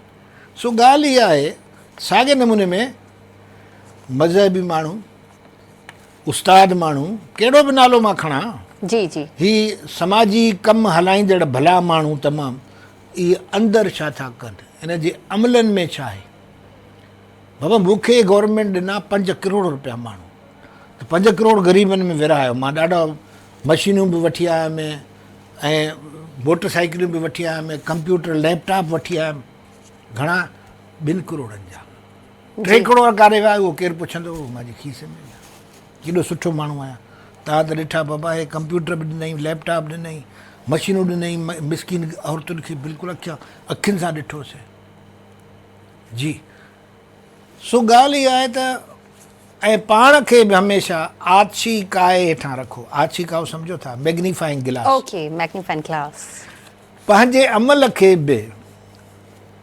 सो ॻाल्हि इहा आहे, साॻे नमूने में मज़हबी माण्हू उस्ताद माण्हू कहिड़ो बि नालो मां खणा, जी जी ही समाजी कमु हलाईंदड़ भला माण्हू तमामु, इहे अंदरि छा था कनि, इन जे अमलनि में छा आहे। बाबा मूंखे गवर्नमेंट ॾिना 5 करोड़ रुपया माण्हू, त 5 करोड़ ग़रीबनि में विरहायो। मां ॾाढा मशीनूं बि वठी आयुमि ऐं मोटर साइकिलूं बि वठी आयुमि, कंप्यूटर लैपटॉप वठी आयुमि, घणा 2 करोड़नि जा। 3 करोड़ काॾे विया उहो केरु पुछंदो, मुंहिंजे खीसे में केॾो सुठो माण्हू आहियां। तव्हां त ॾिठा बाबा, हे कंप्यूटर बि ॾिनई, लैपटॉप ॾिनई, मशीनूं ॾिनई, मिसकिन औरतुनि खे बिल्कुलु अखियुनि सां ॾिठोसीं जी। सो ॻाल्हि इहा आहे त ऐं पाण खे बि हमेशह आछी काए हेठां रखो। आछी काओ सम्झो था, मैग्नीफाइंग गिलास। Okay, magnifying glass. पंहिंजे अमल खे बि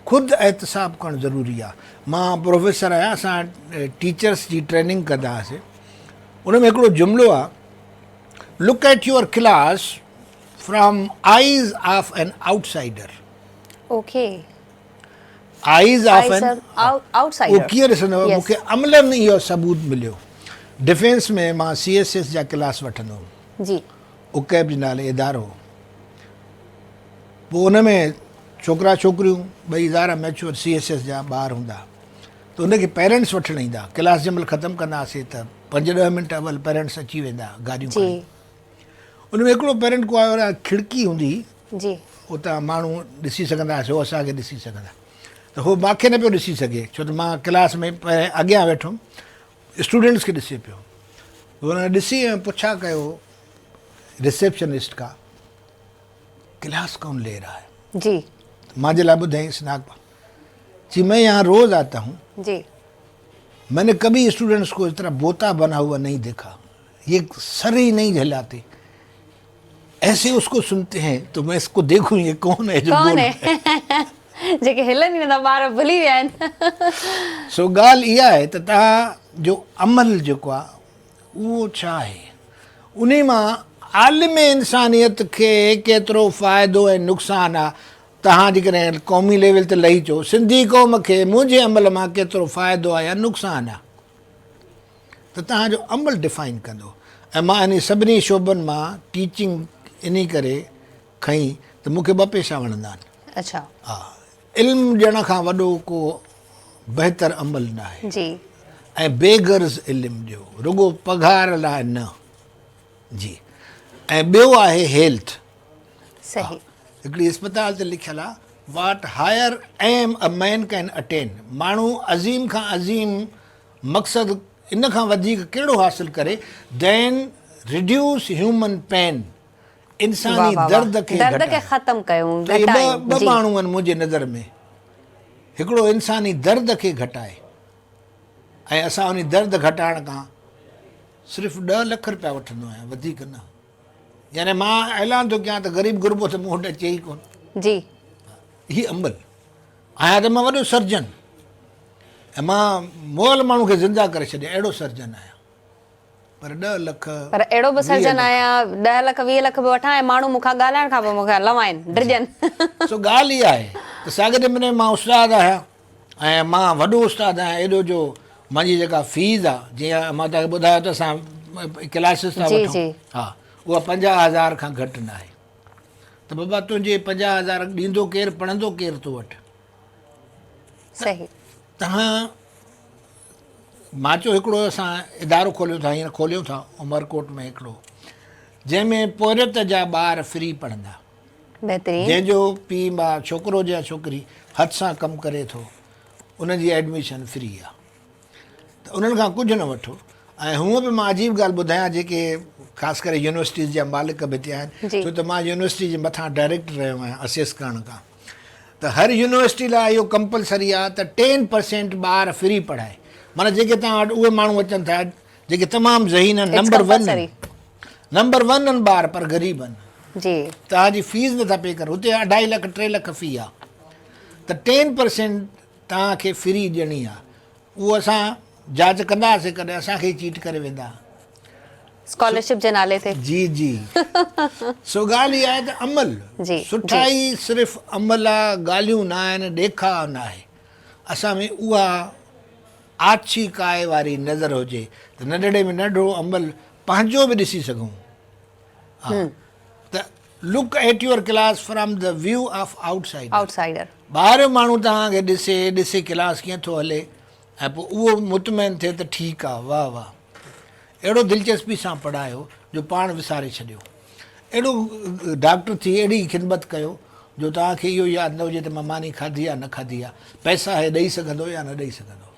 ख़ुदि एहतिसाब करणु ज़रूरी आहे। मां प्रोफेसर आहियां, असां टीचर्स जी ट्रेनिंग कंदा हुआसीं। उन में हिकिड़ो जुमिलो आहे, look at your class from आइज़ ऑफ एन आउटसाइडर। ओके, आइज़ ऑफ एन आउटसाइडर। उहो कीअं ॾिसंदो, मूंखे अमलनि इहो सबूत मिलियो। डिफेंस में मां CSS जा क्लास वठंदो हुउमि, जी उकैब जे नाले इदारो। पोइ उन में छोकिरा छोकिरियूं ॿई इदारा मैच्योर CSS जा ॿार हूंदा, त उनखे पेरेंट्स वठणु ईंदा। क्लास जंहिं महिल ख़तमु कंदासीं त 5-10 मिंट अवल पेरेंट्स अची वेंदा गाॾियूं जी खणी। उन में हिकिड़ो पेरेंट को आयो आहे, खिड़की हूंदी, जी उतां माण्हू ॾिसी सघंदा हुआसीं, उहो असांखे ॾिसी सघंदा। त उहो मूंखे न पियो ॾिसी सघे, छो त मां क्लास में अॻियां वेठुमि, स्टूडेंट्स खे ॾिसे पियो। हुन ॾिसी ऐं पुछा कयो रिसेप्शनिस्ट का, क्लास कौन ले रहा है। जी मां जे लाइ ॿुधाईंसि नागपा जी, मैं यहाँ रोज़ आता हूँ, जी मैंने कभी स्टूडेंट्स को इस तरह बोता बना हुआ नहीं देखा, ये सर ही नहीं हिलाते, ऐसे उसको सुनते हैं तो मैं इसको देखूं ये कौन है जो कौन बोल है जेके हिलनि ई नथा, ॿार भुली विया आहिनि। सो ॻाल्हि इहा आहे त तव्हां जो अमल जेको आहे उहो छा आहे, उन मां आलिम इंसानियत खे केतिरो फ़ाइदो ऐं नुक़सानु आहे। तव्हां जेकॾहिं क़ौमी लेवल ते लही चओ, सिंधी क़ौम खे मुंहिंजे अमल मां केतिरो फ़ाइदो आहे या नुक़सानु आहे, त तव्हांजो अमल डिफाइन कंदो। ऐं मां इन सभिनी शोबनि मां टीचिंग इन करे खईं त मूंखे 2 पेशा वणंदा आहिनि। अच्छा, हा, इल्मु ॾियण खां वॾो को बहितर अमल न आहे। जी ऐं बेगर्ज़ इल्मु ॾियो, रुॻो पघार लाइ न जी। ऐं ॿियो आहे हेल्थ। सही। हिकिड़ी अस्पताल ते लिखियलु आहे, what higher aim a man can attain. माण्हू अज़ीम खां अज़ीम मक़सदु इन खां वधीक कहिड़ो हासिलु करे, देन रिड्यूस ह्यूमन पेन, इंसानी दर्द खे ख़तमु कयूं। ॿ माण्हू आहिनि मुंहिंजे नज़र में, हिकिड़ो इंसानी दर्द खे घटाए, ऐं असां उन दर्द घटाइण खां सिर्फ़ु 10 लख रुपया वठंदो आहियां, वधीक न। यानी मां ऐलान थो कयां त ग़रीब गुरबो त मूं वटि अचे ई कोन। जी हीअ अमल आहियां त मां वॾो सर्जन, ऐं मां मुअल माण्हू खे ज़िंदा करे छॾिया, अहिड़ो सर्जन आहियां। पर 10 लख, पर अहिड़ो बि सर्जन आहियां, 10 लख 20 लख बि वठां ऐं माण्हू मूंखां ॻाल्हाइण खां पोइ मूंखे लवाइनि ड्रिजनि। सो ॻाल्हि इहा आहे त साॻिए नमूने मां उस्तादु आहियां, ऐं मां वॾो उस्तादु आहियां। एॾो जो मुंहिंजी जेका फीस आहे, जीअं मां तव्हांखे ॿुधायो त असां क्लासिस था वठूं, हा, उहा 50,000 खां घटि न आहे। त बाबा तुंहिंजे 50,000 ॾींदो केरु, पढ़ंदो केरु तो वटि। सही। तव्हां, मां चयो हिकिड़ो असां इदारो खोलियो था, हींअर खोलियो था उमरकोट में हिकिड़ो, जंहिंमें पोरियत जा ॿार फ्री पढ़ंदा। बहितरीन। जंहिंजो पीउ मां छोकिरो या छोकिरी हथ सां कमु करे थो, उनजी एडमिशन फ्री आहे। त उन्हनि खां कुझु न वठो। ऐं हूअं बि मां अजीब ॻाल्हि ॿुधायां, जेके ख़ासि करे यूनिवर्सिटीज़ जा मालिक बि थिया आहिनि, छो त मां यूनिवर्सिटी जे मथां डायरेक्टर रहियो आहियां असेस करण खां। त हर यूनिवर्सिटी लाइ इहो कंपलसरी आहे त 10% ॿार फ्री पढ़ाए। माना जेके तव्हां वटि उहे माण्हू अचनि था जेके तमामु ज़हीन आहिनि, नंबर 1 आहिनि ॿार, पर ग़रीब आहिनि, जी तव्हांजी फीस नथा पे करो। हुते 2.5 लख 3 लख फ़ी आहे, त 10% तव्हांखे फ्री ॾियणी आहे। उहो असां जांच कंदासीं, कॾहिं असांखे ई चीट करे वेंदा स्कॉलरशिप जे नाले ते। जी जी। सो ॻाल्हि इहा आहे त अमल, सुठाई सिर्फ़ु अमल आहे, ॻाल्हियूं न आहिनि, ॾेखाव न आहे। असां में उहा आछी काए वारी नज़र हुजे त नंढड़े में नंढो अमल पंहिंजो बि ॾिसी सघूं। हा त look at your class from the view of outside. Outsider. ॿाहिरियों माण्हू तव्हांखे ॾिसे क्लास कीअं थो हले ऐं पोइ उहो मुतमइन थिए त ठीकु आहे, वाह वाह, अहिड़ो दिलचस्पी सां पढ़ायो जो पाण विसारे छॾियो। अहिड़ो डॉक्टर थी अहिड़ी ख़िदमत कयो जो तव्हांखे इहो यादि न हुजे त मां मानी खाधी आहे न खाधी आहे, पैसा हे ॾेई सघंदो या न ॾेई सघंदो।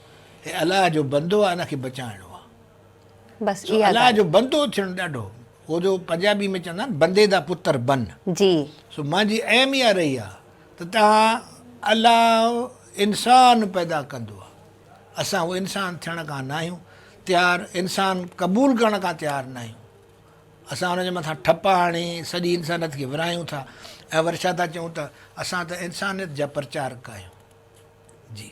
हे अलाह जो बंदो आहे, हिनखे बचाइणो आहे। बस सो अलाह जो बंदो थियणु ॾाढो, वो जो पंजाबी में चवंदा आहिनि बंदे दा पुत्र बन। जी। सो मुंहिंजी अहम इहा रही आहे त तव्हां अलाह इंसान पैदा कंदो आहे, असां उहो इंसान थियण खां न आहियूं तयारु, इंसान क़बूल करण खां तयारु न आहियूं। असां हुनजे मथां ठप हाणे सॼी इंसानियत खे विरायूं था ऐं वरी छा था चऊं त असां त इंसानियत जा प्रचारक आहियूं। जी।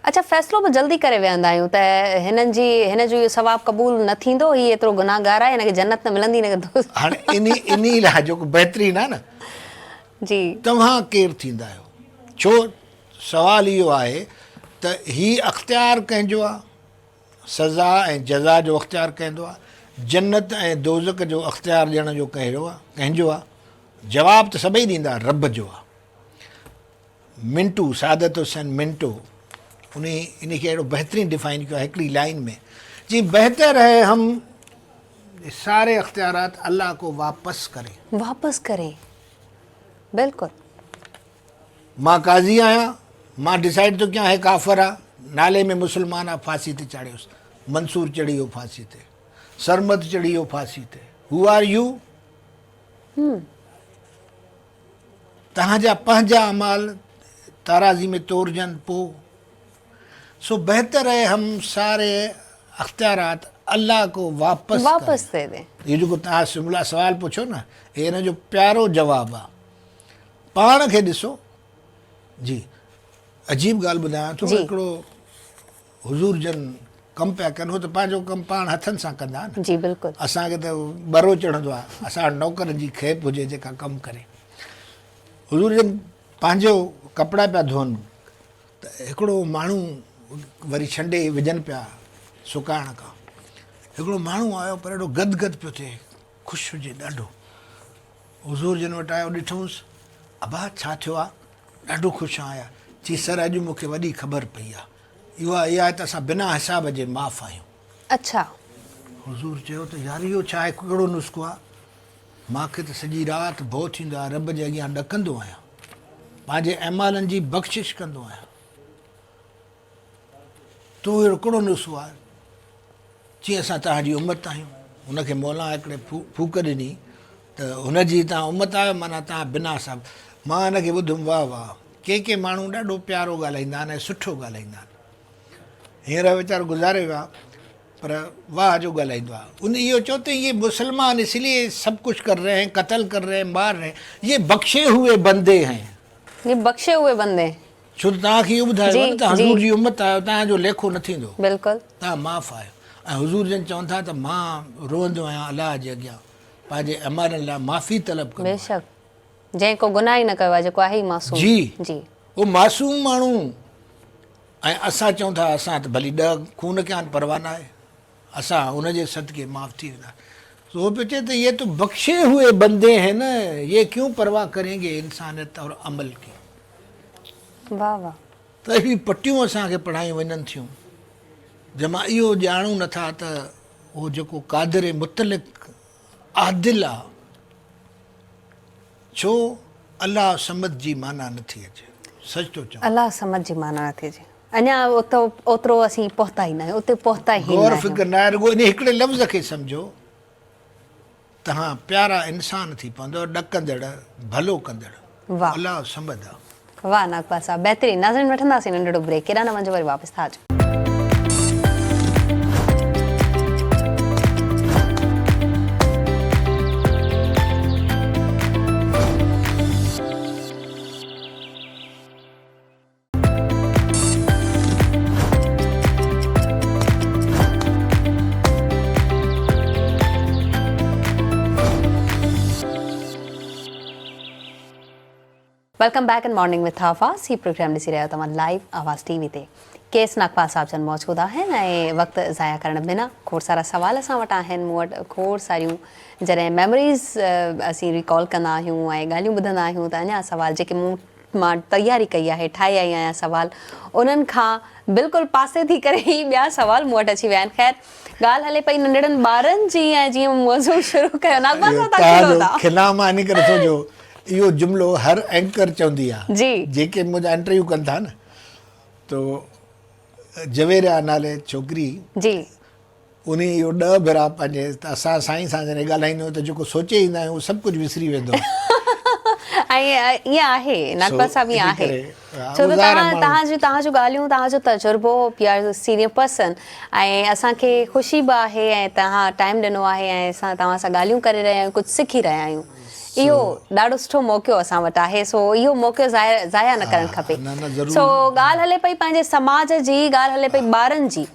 अच्छा, फ़ैसिलो बि जल्दी करे विहंदा आहियूं त हिन जो इहो सवाबु क़बूल न थींदो, हीअ एतिरो गुनाहगार आहे, हिनखे जन्नत न मिलंदी न। हाणे इन लाइ जेको बहितरीनु आहे न, जी, तव्हां केरु थींदा आहियो? छो सवाल इहो आहे त हीउ अख़्तियार कंहिंजो आहे, सज़ा ऐं जज़ा जो अख़्तियार कंहिंजो आहे, जन्नत ऐं दोज़ख जो अख़्तियार ॾियण जो कंहिंजो आहे? जवाबु त सभई ॾींदा, रब जो आहे। मिंटू, सादत हुसैन मिंटो, इनखे अहिड़ो बहितरीनु डिफाइन कयो आहे हिकिड़ी लाइन में, जी बहितर है हम सारे अख्तियारात अल्लाह को वापस करें। बिल्कुलु। मां काज़ी आहियां, मां डिसाइड थो कयां हे काफ़र आहे, नाले में मुस्लमान आहे, फांसी ते चाढ़ियोसि, मंसूर चढ़ी वियो फांसी ते, सरमद चढ़ी वियो फांसी ते। Who are U? तव्हांजा पंहिंजा अमाल ताराज़ी में तोड़जनि पोइ। सो बहितर है हम सारे अख्तियारात अल्लाह को वापस दे दें। ये जेको तव्हां सवाल पुछो न, हे हिन जो प्यारो जवाबु आहे। पाण खे ॾिसो। जी, अजीब ॻाल्हि ॿुधायां थो, हिकिड़ो हुज़ूर जन कमु पिया कनि, हो त पंहिंजो कमु पाण हथनि सां कंदा न। जी बिल्कुलु। असांखे त बरो चढ़ंदो आहे, असां नौकरनि जी खेप हुजे जेका कमु करे। हुज़ूर जन पंहिंजो कपिड़ा पिया धोअनि त हिकिड़ो माण्हू वरी छंडे विझनि पिया सुकाइण खां, हिकिड़ो माण्हू आयो पर एॾो गदगद पियो थिए, ख़ुशि हुजे ॾाढो। हुज़ूर जन वटि आयो, ॾिठोसि, अबा छा थियो आहे? ॾाढो ख़ुशि आहियां। चई सर, अॼु मूंखे वॾी ख़बर पई आहे, इहा आहे त असां बिना हिसाब जे माफ़ आहियूं। अच्छा। हुज़ूर चयो त यार इहो छा आहे, कहिड़ो नुस्ख़ो आहे? मूंखे त सॼी राति भउ थींदो आहे, रब जे अॻियां ॾकंदो आहियां, पंहिंजे अमालनि जी बख़्शिश कंदो आहियां। तो अहिड़ो कहिड़ो नुस्ख़ो आहे? चई असां तव्हांजी उमत आहियूं। हुनखे मौला हिकिड़े फूक ॾिनी त हुनजी तव्हां उमत आहियो, माना तव्हां बिना हिसाब। मां हिनखे ॿुधुमि, वाह वाह, के माण्हू ॾाढो प्यारो ॻाल्हाईंदा आहिनि ऐं सुठो ॻाल्हाईंदा आहिनि। हींअर वीचारो गुज़ारे वियो आहे, पर वाह जो ॻाल्हाईंदो आहे। उन इहो चओ त ये मुसलमान इसलिए सब कुछ कर रहे हैं, कत्ल कर रहे हैं, मार रहे हैं, ये बख्शे हुए बंदे हैं। ये बख्शे हुए बंदे। छो त तव्हांखे इहो ॿुधायो न त हज़ूर जी उमत आहियो, तव्हांजो लेखो न थींदो, बिल्कुलु तव्हां माफ़ आहियो। ऐं हुज़ूर जन चवनि था त मां रोअंदो आहियां अलाह जे अॻियां, पंहिंजे अमालनि लाइ माफ़ी तलब कंदो आहियां। बेशक, जंहिं को गुनाह ई न कयो आहे, जेको आहे ई मासूम। जी जी, उहो मासूम माण्हू, ऐं असां चऊं था असां त भली 10 खून कया आहिनि, परवाह न आहे, असां हुनजे सदके माफ़ थी वेंदा। तो वो पे तो ये तो बख्शे हुए बंदे हैं न, ये क्यों परवाह करेंगे इंसानियत और अमल की। वाह वाह। त ही पटियूं असांखे पढ़ायूं वञनि थियूं, जंहिंमां इहो ॼाणूं नथा त उहो जेको क़ादिर मुतलिक आदिल आहे, छो अलाह समद जी माना नथी अचे। सच थो चवां, अलाह समझ जी माना नथी अचे। अञा ओतिरो असीं पहुता ई न आहियूं, उते पहुता ई न गौर आहियूं। फिक्र न आहे, रुॻो इन हिकिड़े लफ़्ज़ खे सम्झो, तव्हां प्यारा इंसान थी पवंदव, ॾकंदड़, भलो कंदड़। वाह अलाह समद आहे। वाह नागपा साहब, बहितरीन। नाज़रीन, वठंदासीं नंढिड़ो ब्रेक, केॾा न वञो, वरी वापसि था अचो। Welcome back in morning with आवाज़। ही प्रोग्राम ॾिसी रहिया तव्हां लाइव आवाज़ टीवी ते। केस नागपाल साहब जन मौजूद आहिनि ऐं वक़्तु ज़ाया करण बिना खोड़ सारा सवाल असां वटि आहिनि मूं वटि खोड़ सारियूं जॾहिं मेमोरीज़ असीं रिकॉल कंदा आहियूं ऐं ॻाल्हियूं ॿुधंदा आहियूं त अञा सवाल जेके मां तयारी कई आहे ठाहे आई आहियां सवाल उन्हनि खां बिल्कुलु पासे थी करे ई ॿिया सवाल मूं वटि अची विया आहिनि। ख़ैर ॻाल्हि हले पई नंढड़नि ॿारनि जी ऐं जीअं मौज़ू शुरू कयो नागपाल साहब तव्हां शुरू था। खिला मां इन करे सोचो इहो जुमिलो हर एंकर चवंदी आहे जी जेके मुंहिंजा इंटरव्यू कनि था न तो जवेरिया नाले छोकिरी जी उन इहो 10 भेरा पंहिंजे असां साईं सां जॾहिं ॻाल्हाईंदा आहियूं त जेको सोचे ईंदा आहियूं उहो सभु कुझु विसरी वेंदो आहे। ऐं ईअं आहे नागपाल साहब ईअं आहे छो त तव्हांजूं ॻाल्हियूं तव्हांजो तजुर्बो पी आर सीनियर पर्सन ऐं असांखे ख़ुशी बि आहे ऐं तव्हां टाइम ॾिनो आहे ऐं असां तव्हां सां ॻाल्हियूं करे रहिया आहियूं कुझु सिखी रहिया आहियूं इहो ॾाढो सुठो मौक़ो असां वटि आहे सो इहो मौक़ो ज़ाया न करणु खपे। सो ॻाल्हि हले पई पंहिंजे समाज जी ॻाल्हि हले पई ॿारनि जी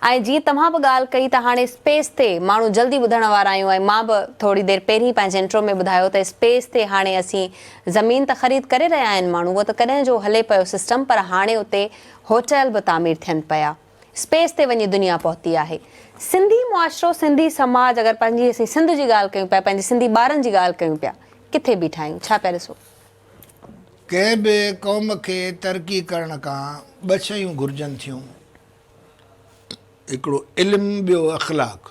ऐं जीअं तव्हां बि ॻाल्हि कई त हाणे स्पेस ते माण्हू जल्दी ॿुधण वारा आहियूं ऐं मां बि थोरी देरि पहिरीं पंहिंजे इंट्रो में ॿुधायो त स्पेस ते हाणे असीं ज़मीन त ख़रीद करे रहिया आहिनि माण्हू उहो त कॾहिं जो हले पियो सिस्टम पर हाणे उते होटल बि तामीर थियनि पिया स्पेस ते वञी दुनिया पहुती आहे। सिंधी मुआशिरो सिंधी समाज अगरि पंहिंजी असीं सिंध जी ॻाल्हि कयूं पिया पंहिंजे सिंधी ॿारनि जी ॻाल्हि कयूं पिया किथे बीठा आहियूं छा पिया ॾिसो? कंहिं बि क़ौम खे तरक़ी करण खां 2 शयूं घुरिजनि थियूं हिकिड़ो इल्मु ॿियो अख़लाक।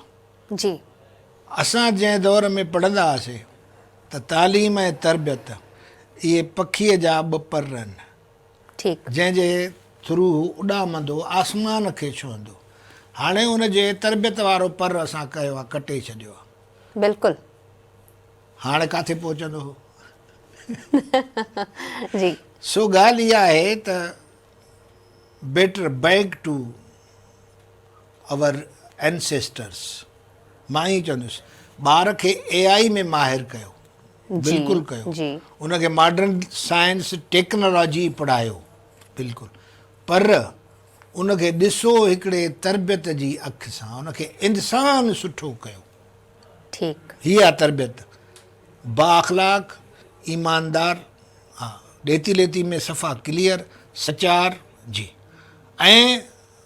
जी असां जंहिं दौर में पढ़ंदा हुआसीं त तालीम ऐं तरबियत इहे पखीअ जा 2 पर आहिनि ठीकु जंहिंजे थ्रू उॾामंदो आसमान खे छुहंदो। हाणे उनजे तरबियत वारो पर असां कयो आहे कटे छॾियो आहे बिल्कुलु हाणे किथे पहुचंदो हो जी सो ॻाल्हि इहा आहे त better back to our ancestors. मां ई चवंदुसि ॿार खे AI में माहिर कयो बिल्कुलु कयो जी उनखे मॉडर्न साइंस टेक्नोलॉजी पढ़ायो बिल्कुलु पर उनखे ॾिसो हिकिड़े तरबियत जी अखि सां उनखे इंसान सुठो कयो। ठीकु हीअ आहे तरबियत बाअख़लाक ईमानदार हा ॾेती लेती में सफ़ा क्लियर सचार जी ऐं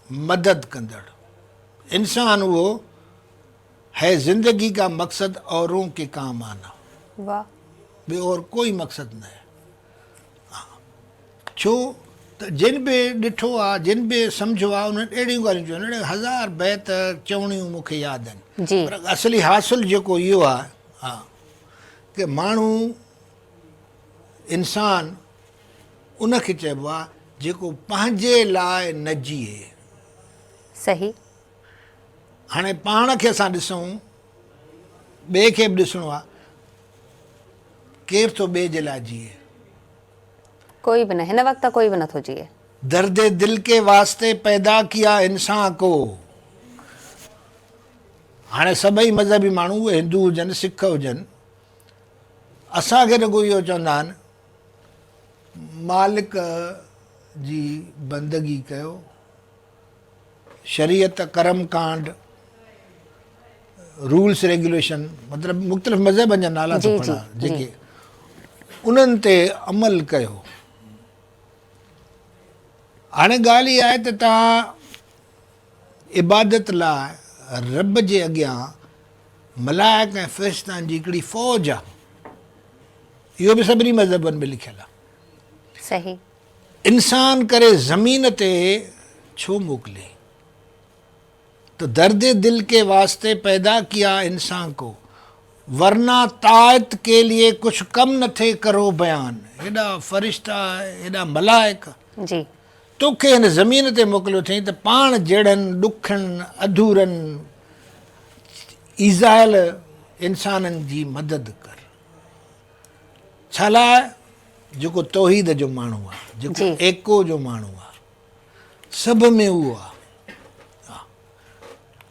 मदद कंदड़ इंसान वो है ज़िंदगी का मकसद औरों के काम आना वाह ॿियो और कोई मक़सदु न आहे। छो त जिन बि ॾिठो आहे जिन बि सम्झो आहे उन्हनि अहिड़ियूं ॻाल्हियूं चयूं अहिड़े 1000 बैत चवणियूं मूंखे यादि आहिनि जी पर असली हासिलु जेको इहो आहे हा कि माण्हू इंसान उनखे चइबो आहे जेको पंहिंजे लाइ न जीए। सही हाणे पाण खे असां ॾिसूं ॿिए खे बि ॾिसणो आहे केरु थो ॿिए जे लाइ जीए कोई बि न हिन वक़्तु कोई बि नथो जीए। दर्द दिल के वास्ते पैदा किया इंसान को। हाणे सभई मज़हबी माण्हू उहे हिंदू हुजनि सिख हुजनि असांखे रुॻो इहो चवंदा आहिनि मालिक जी बंदगी कयो शरीयत करम कांड रूल्स रेगुलेशन मतिलबु मुख़्तलिफ़ मज़हबनि जा नाला जी, थो जी, खणा जेके उन्हनि ते अमल कयो। हाणे ॻाल्हि इहा आहे त तव्हां इबादत लाइ रब जे अॻियां मलाइक ऐं फ़रिश्तनि जी हिकिड़ी फ़ौज आहे इहो बि सभिनी मज़हबनि में लिखियलु आहे। सही इंसान करे ज़मीन ते छो मोकिले तो दर्द दिल के वास्ते पैदा किया इंसान को वरना तायत के लिए कुछ कम न थे करो बयान। हेॾा फ़रिश्ता हेॾा मलाइक जी तोखे हिन ज़मीन ते मोकिलियो अथई त पाण जहिड़नि ॾुखनि अधूरनि ईज़ाइल इंसाननि जी मदद कर। छा लाइ जेको तौहीद जो माण्हू आहे जेको जी। एको जो माण्हू आहे सभ में उहो आहे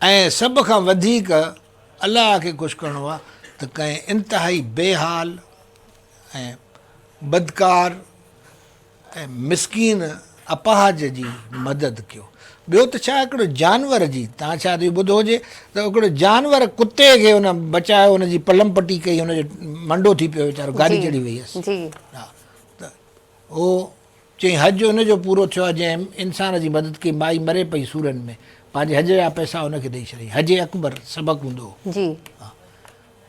ऐं सभ खां वधीक अलाह खे ख़ुशि करिणो आहे त कंहिं इंतिहाई बेहाल ऐं बदकार ऐं मिसकीन अपाहज जी मदद कयो। ॿियो त छा हिकिड़ो जानवर जी तव्हां छा ॿुधो हुजे त हिकिड़ो जानवर कुते खे हुन बचायो हुनजी पलम पटी कई हुनजो मंडो थी पियो वीचारो गाॾी जी, चढ़ी वई हुयसि जी हा त उहो चई हज हुनजो पूरो थियो आहे जंहिं इंसान जी मदद कई, माई मरे पई सूरनि में, पंहिंजे हज जा पैसा हुनखे ॾेई छॾियईं। हज अकबर सबक़ु हूंदो हो। जी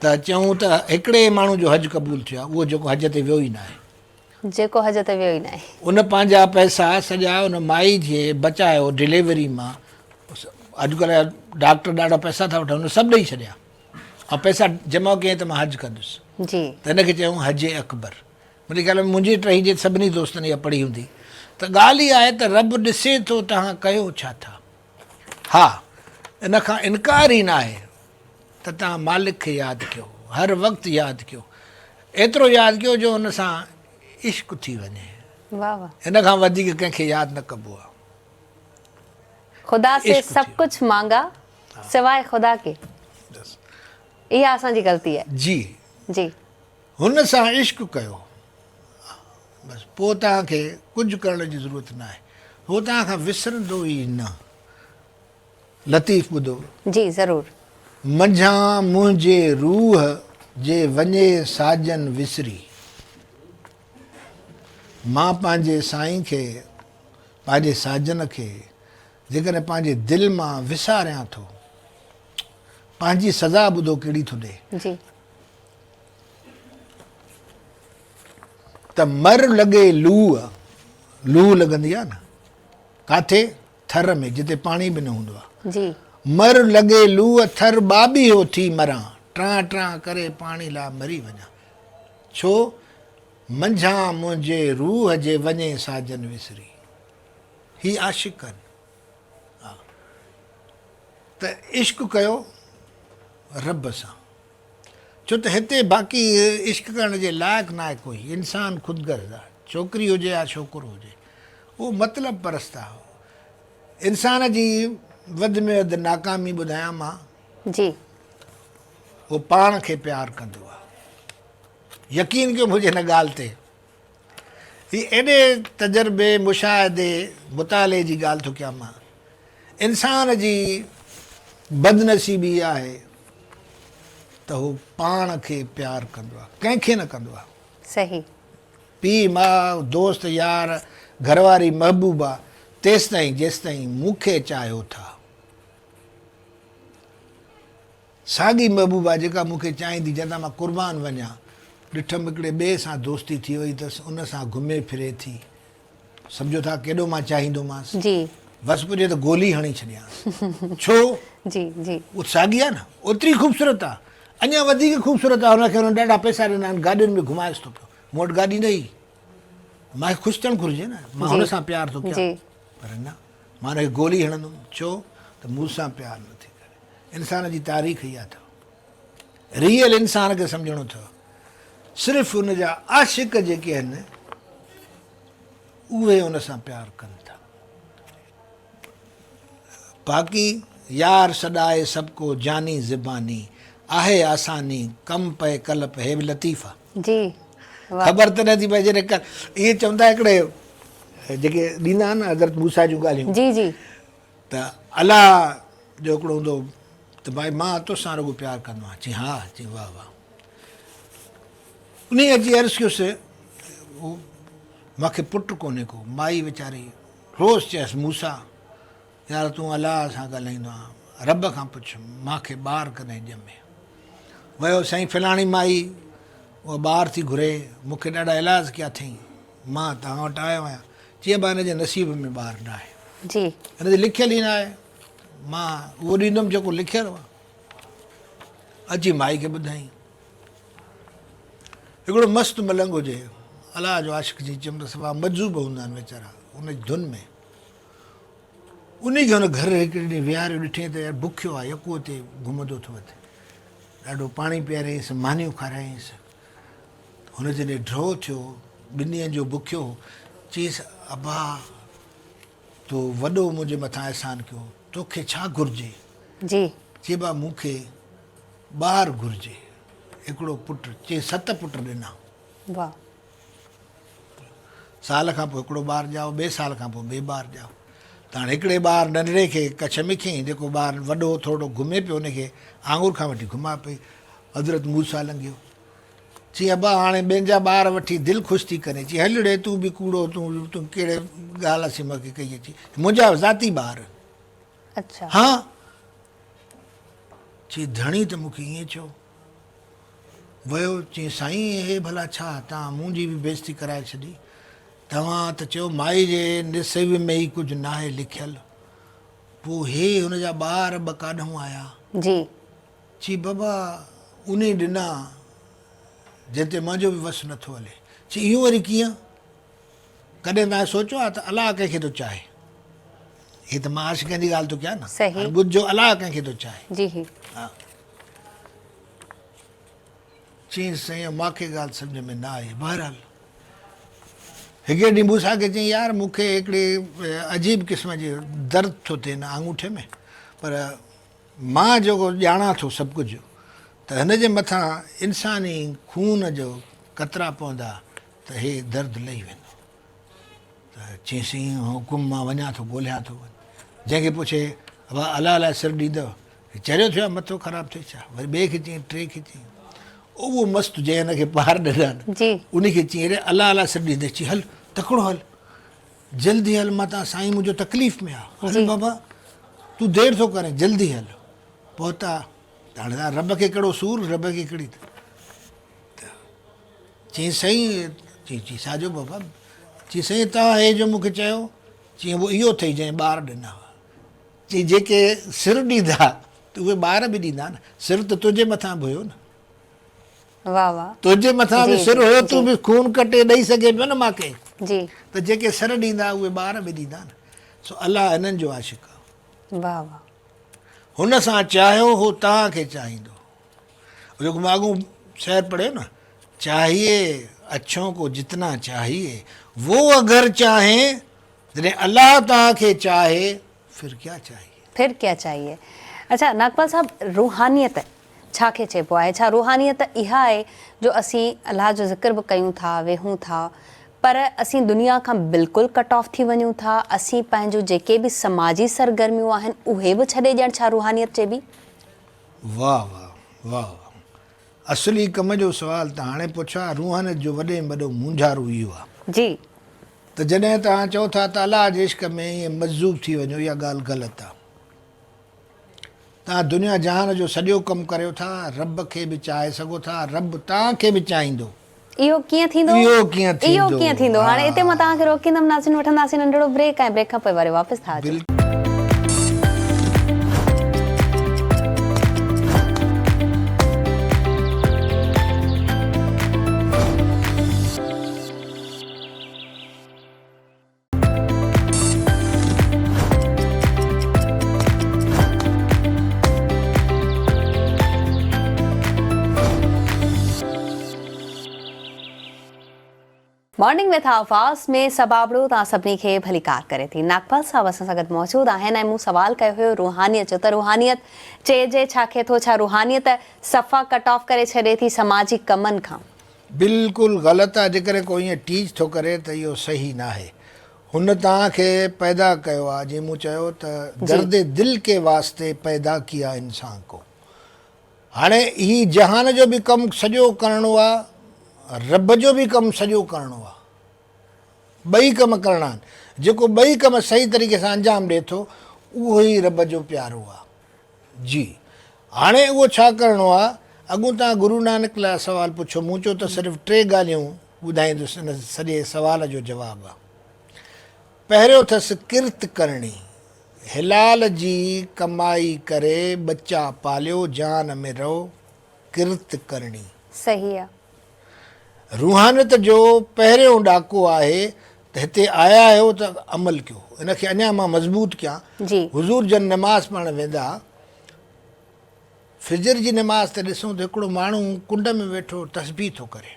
त चऊं त हिकिड़े माण्हू जो हज क़बूल थियो आहे, उहो जेको हज ते वियो ई न आहे। जेको हज ते वियो ई न आहे। उन पंहिंजा पैसा सॼा उन माई खे बचायो डिलीवरी मां। अॼुकल्ह डॉक्टर ॾाढा पैसा था वठनि, हुन सभु ॾेई छॾिया ऐं पैसा जमा कयईं त मां हज कंदुसि। जी त हिनखे चयूं हज अकबर। मुंहिंजे ख़्याल में मुंहिंजी टही जे सभिनी दोस्तनि इहा पढ़ी हूंदी। त ॻाल्हि इहा आहे त रब ॾिसे थो तव्हां कयो छा था। हा, इन खां इनकार ई न आहे त तव्हां मालिक खे यादि कयो, हर वक़्तु यादि कयो, एतिरो यादि कयो जो हुन सां इश्क थी वञे। वाह वाह। हिन खां वधीक कंहिंखे यादि न कबो आहे। खुदा से इश्क सब थी कुछ मांगा सिवाय खुदा के, इहा असांजी ग़लती आहे। जी जी हुन सां इश्क कयो, बसि पोइ तव्हांखे कुझु करण जी ज़रूरत न आहे। उहो तव्हां खां विसरंदो ई न। लतीफ़ ॿुधो, जी ज़रूर। मंझां मुंहिंजे रूह जे वञे साजन विसरी, मां पंहिंजे साईं खे, पंहिंजे साजन खे जेकॾहिं पंहिंजे दिलि मां विसारियां थो, पंहिंजी सज़ा ॿुधो कहिड़ी थो ॾे। जी त मर लॻे लूह, लूह लॻंदी आहे न काथे, थर में जिते पाणी बि न हूंदो आहे। जी मर लॻे लूह थर बाबी हो थी मरां, ट्रां ट्रां करे पाणी लाइ मरी वञा। छो? मंझां मुंहिंजे रूह जे वञे साजन विसरी। ही आशिक़नि। हा, त इश्क कयो रब सां। छो त हिते बाक़ी इश्क करण जे लाइक़ु न आहे कोई। इंसान ख़ुदगर्ज़ आहे, छोकिरी हुजे या छोकिरो हुजे, उहो मतिलब परस्त आहे। इंसान जी वधि में वधि नाकामी ॿुधायां मां, जी उहो पाण खे प्यारु कंदो आहे। यकीन कयो मुंहिंजे हिन ॻाल्हि ते, ही एॾे तजुर्बे मुशाहिदे मुताले जी ॻाल्हि थो कयां मां। इंसान जी बदनसीबी आहे त हू पाण खे प्यारु कंदो आहे, कंहिंखे न कंदो आहे। सही। पीउ माउ दोस्त यार घरवारी महबूबा तेसि ताईं जेसि ताईं मूंखे चाहियो था। साॻी महबूबा जेका मूंखे चाहींदी, जंहिंसां मां क़ुर्बान वञा, ॾिठमि हिकिड़े ॿिए सां दोस्ती थी वई अथसि, उन सां घुमे फिरे थी, सम्झो था केॾो मां चाहींदोमांसि। जी बसि पुॼे त गोली हणी छॾियां। छो? जी जी उहा साॻी आहे न, ओतिरी ख़ूबसूरत आहे, अञा वधीक ख़ूबसूरत आहे। हुनखे हुन ॾाढा पैसा ॾिना आहिनि, गाॾियुनि में घुमाएसि थो पियो। मूं वटि गाॾी न हुई, मूंखे ख़ुशि थियणु घुरिजे न, मां हुन सां प्यारु थो कयां। पर न, मां हुनखे गोली हणंदुमि। छो? त मूं सां प्यारु नथी करे। इंसान जी तारीख़ इहा अथव। रियल इंसान खे सम्झणो अथव। सिर्फ़ु हुन जा आशिक़ जेके आहिनि उहे हुन सां प्यारु कनि था। बाक़ी यार सॾाए सबको जानी ज़बानी, आहे आसानी कम पए कल्प, हे बि लतीफ़ आहे। जी वाह। ख़बर त नथी पए जॾहिं इहे चवंदा हिकिड़े जेके ॾींदा आहिनि न हज़रत मूसा जूं ॻाल्हियूं, जी जी त अलाह जो हिकिड़ो हूंदो त भाई मां तोसां रुॻो प्यारु कंदो आहियां। चई हा, चई वाह वाह। उन अची अर्ज़ु कयोसि, मूंखे पुटु कोन्हे को। माई वीचारी रोज़ु चयसि मूसा यार तूं अलाह सां ॻाल्हाईंदो आहियां, रब खां पुछ मूंखे ॿारु कॾहिं ॼमे। वियो साईं फलाणी माई, उहा ॿारु थी घुरे, मूंखे ॾाढा इलाज कया अथई, मां तव्हां वटि आयो आहियां। चई बा हिन जे नसीब में ॿारु न आहे, जी हिन ते लिखियलु ई न आहे, मां उहो ॾींदुमि जेको लिखियलु आहे। अची माई खे ॿुधाई। हिकिड़ो मस्तु मलंग हुजे, अलाह जो आशिक़ जी चमड़ सफ़ा मजूब हूंदा आहिनि वीचारा उन जी धुन में। उन खे हुन घर हिकिड़े ॾींहुं विहारियो, ॾिठे त यार बुखियो आहे, यको ते घुमंदो थो वधे। ॾाढो पाणी पीआरियईंसि, मानियूं खारायईंसि। हुन जॾहिं ड्रो थियो, ॿिनि ॾींहंनि जो बुखियो, चयईसि अबा तो वॾो मुंहिंजे मथां अहसान कयो, तोखे छा घुरिजे? जी चई बा मूंखे ॿारु घुरिजे, हिकिड़ो पुटु। चई 7 पुट ॾिना। वाह। साल खां पोइ हिकिड़ो ॿारु ॼाओ, ॿिए साल खां पोइ ॿिए ॿारु ॼाओ। त हाणे हिकिड़े ॿारु नंढड़े खे कच्छ में खयईं, जेको ॿारु वॾो थोरो घुमे पियो, हुनखे आङुर खां वठी घुमा पई। हज़रत मूसा लंघियो, चई अबा हाणे ॿियनि जा ॿार वठी दिलि ख़ुशि थी करे, चई हल रे तूं बि कूड़ो, तूं कहिड़े ॻाल्हि असीं मूंखे कई अची, मुंहिंजा ज़ाती ॿार। अच्छा हा, चई धणी त मूंखे ईअं चयो। वियो, चई साईं हे भला छा, तव्हां मुंहिंजी बि बेइज़ती कराए छॾी, तव्हां त चयो माई जे नसीब में ई कुझु न आहे लिखियलु। पोइ हे हुनजा ॿार ॿ काॾूं आया। जी चई बाबा उन ॾिना जिते मुंहिंजो बि वस नथो हले। चई इहो वरी कीअं? कॾहिं तव्हां सोचियो आहे त अलाह कंहिंखे थो चाहे? हे त मां आशिक़नि जी ॻाल्हि थो कयां न। सही। हाणे ॿुधिजो, अलाह कंहिंखे थो चाहे। जी हा, चई साईं मूंखे ॻाल्हि सम्झ में न आई। बहरहाल हिकिड़े ॾींहुं मूंसां खे चई यार मूंखे हिकिड़ी अजीब क़िस्म जी दर्द थो थिए न आङूठे में, पर मां जेको ॼाणा थो सभु कुझु, त हिन जे मथां इंसानी खून जो कतरा पवंदा त हे दर्द लही वेंदो। त चई साईं हुकुम मां वञा थो, ॻोल्हियां थो। जंहिंखे पुछे अबा अलाह लाइ सिर ॾींदव, चरियो थियो आहे मथो ख़राबु थिए छा? वरी ॿिए खे चई, टे खे चई, उहो मस्तु जंहिं हिनखे ॿार ॾिना जी उनखे चई अरे अलाह अलाह सिर ॾींदे। चई हल तकिड़ो हल, जल्दी हल, मां तव्हां साईं मुंहिंजो तकलीफ़ में आहे, हल जी। बाबा तूं देरि थो करे, जल्दी हल। पहुता, हाणे तव्हां रब खे कहिड़ो सूर, रब खे कहिड़ी चई साईं, चई साॼो बाबा। चई साईं तव्हां हे जो मूंखे चयो, चई उहो इहो अथई जंहिं ॿार ॾिना हुआ। चई जेके सिर ॾींदा त उहे ॿार बि ॾींदा न, सिर त तुंहिंजे मथां बि हुयो न, वाह वाह तुंहिंजे मथां बि जी, सिर जी, हुयो, जी। तूं बि खून कटे ॾेई सघे पियो न मूंखे। जी त जेके सिर ॾींदा उहे ॿार बि ॾींदा न। सो अलाह हिननि जो आशिक़ु आहे। वाह वाह हुन सां चाहियो हो तव्हांखे चाहींदो। जेको मां अॻूं शेर पढ़ियो न, चाहिए अच्छों को जितना चाहिए, वो अगर चाहें, जॾहिं अलाह तव्हांखे चाहे फिर क्या चाहिए। फिर क्या चाहिए। अच्छा नागपाल साहब, रूहानियत छाखे चइबो आहे? छा रूहानियत इहा आहे जो असीं अलाह जो ज़िक्र बि कयूं था, वेहूं था, पर असीं दुनिया खां बिल्कुलु कट ऑफ थी वञूं था, असीं पंहिंजो जेके बि समाजी सरगर्मियूं आहिनि उहे बि छॾे ॾियणु, छा रूहानियत चइबी? वाह वाह वाह, असली कम जो सुवाल त हाणे पुछो आहे। रूहानियत जो वॾे में वॾो मुंझारू इहो आहे जी त जॾहिं तव्हां चओ था त अलाह जे इश्क में ईअं मज़बूब थी वञो, इहा ॻाल्हि ग़लति आहे। तव्हां दुनिया जहान जो सॼो कमु करियो था, रब खे बि चाहे सघो था, रब तव्हांखे बि चाहींदो। इहो कीअं थींदो? इहो कीअं इहो थींदो? कीअं थींदो? हाणे हिते मां हा, तव्हांखे रोकींदमि, नासिन वठंदासीं नंढिड़ो ब्रेक, ऐं ब्रेक खां पोइ वरी वापसि था अचो। बिल्कुलु। मॉर्निंग विथ आवाज़ में सबाबड़ो तव्हां सभिनी खे भली कार करे थी। नागपाल साहब असां सां गॾु मौजूदु आहिनि ऐं मूं सुवाल कयो हुयो रूहानियत जो, त रूहानियत चइजे छाखे थो? छा रूहानियत सफ़ा कट ऑफ करे छॾे थी समाजी कमनि खां? बिल्कुलु ग़लति आहे। जेकॾहिं कोई ईअं टीच थो करे त इहो सही न आहे। हुन तव्हांखे पैदा कयो आहे, जीअं मूं चयो त दर्द दिलि के वास्ते पैदा किया इंसान को। हाणे ही जहान जो बि कमु सॼो करिणो आहे, रब जो बि कमु सॼो करिणो आहे, ॿई कम करिणा आहिनि। जेको ॿई कम सही तरीक़े सां अंजाम ॾिए थो उहो ई रब जो प्यारो आहे। जी हाणे उहो छा करिणो आहे? अॻूं तव्हां गुरू नानक लाइ सुवाल पुछो, मूं चयो त सिर्फ़ु 3 ॻाल्हियूं ॿुधाईंदुसि हिन सॼे सुवाल जो जवाबु आहे। पहिरियों अथसि किर्त करणी, हिलाल जी कमाई करे बच्चा पालियो, जान में रहो, किर्त करणी। सही आहे। रूहानियत जो पहिरियों ॾाको आहे त हिते आया आहियो त अमल कयो। हिनखे अञा मां मज़बूत कयां। जी हुज़ूर जन नमाज़ पढ़णु वेंदा, फिजर जी नमाज़ ते ॾिसूं त हिकिड़ो माण्हू कुंड में वेठो तस्बीह थो करे।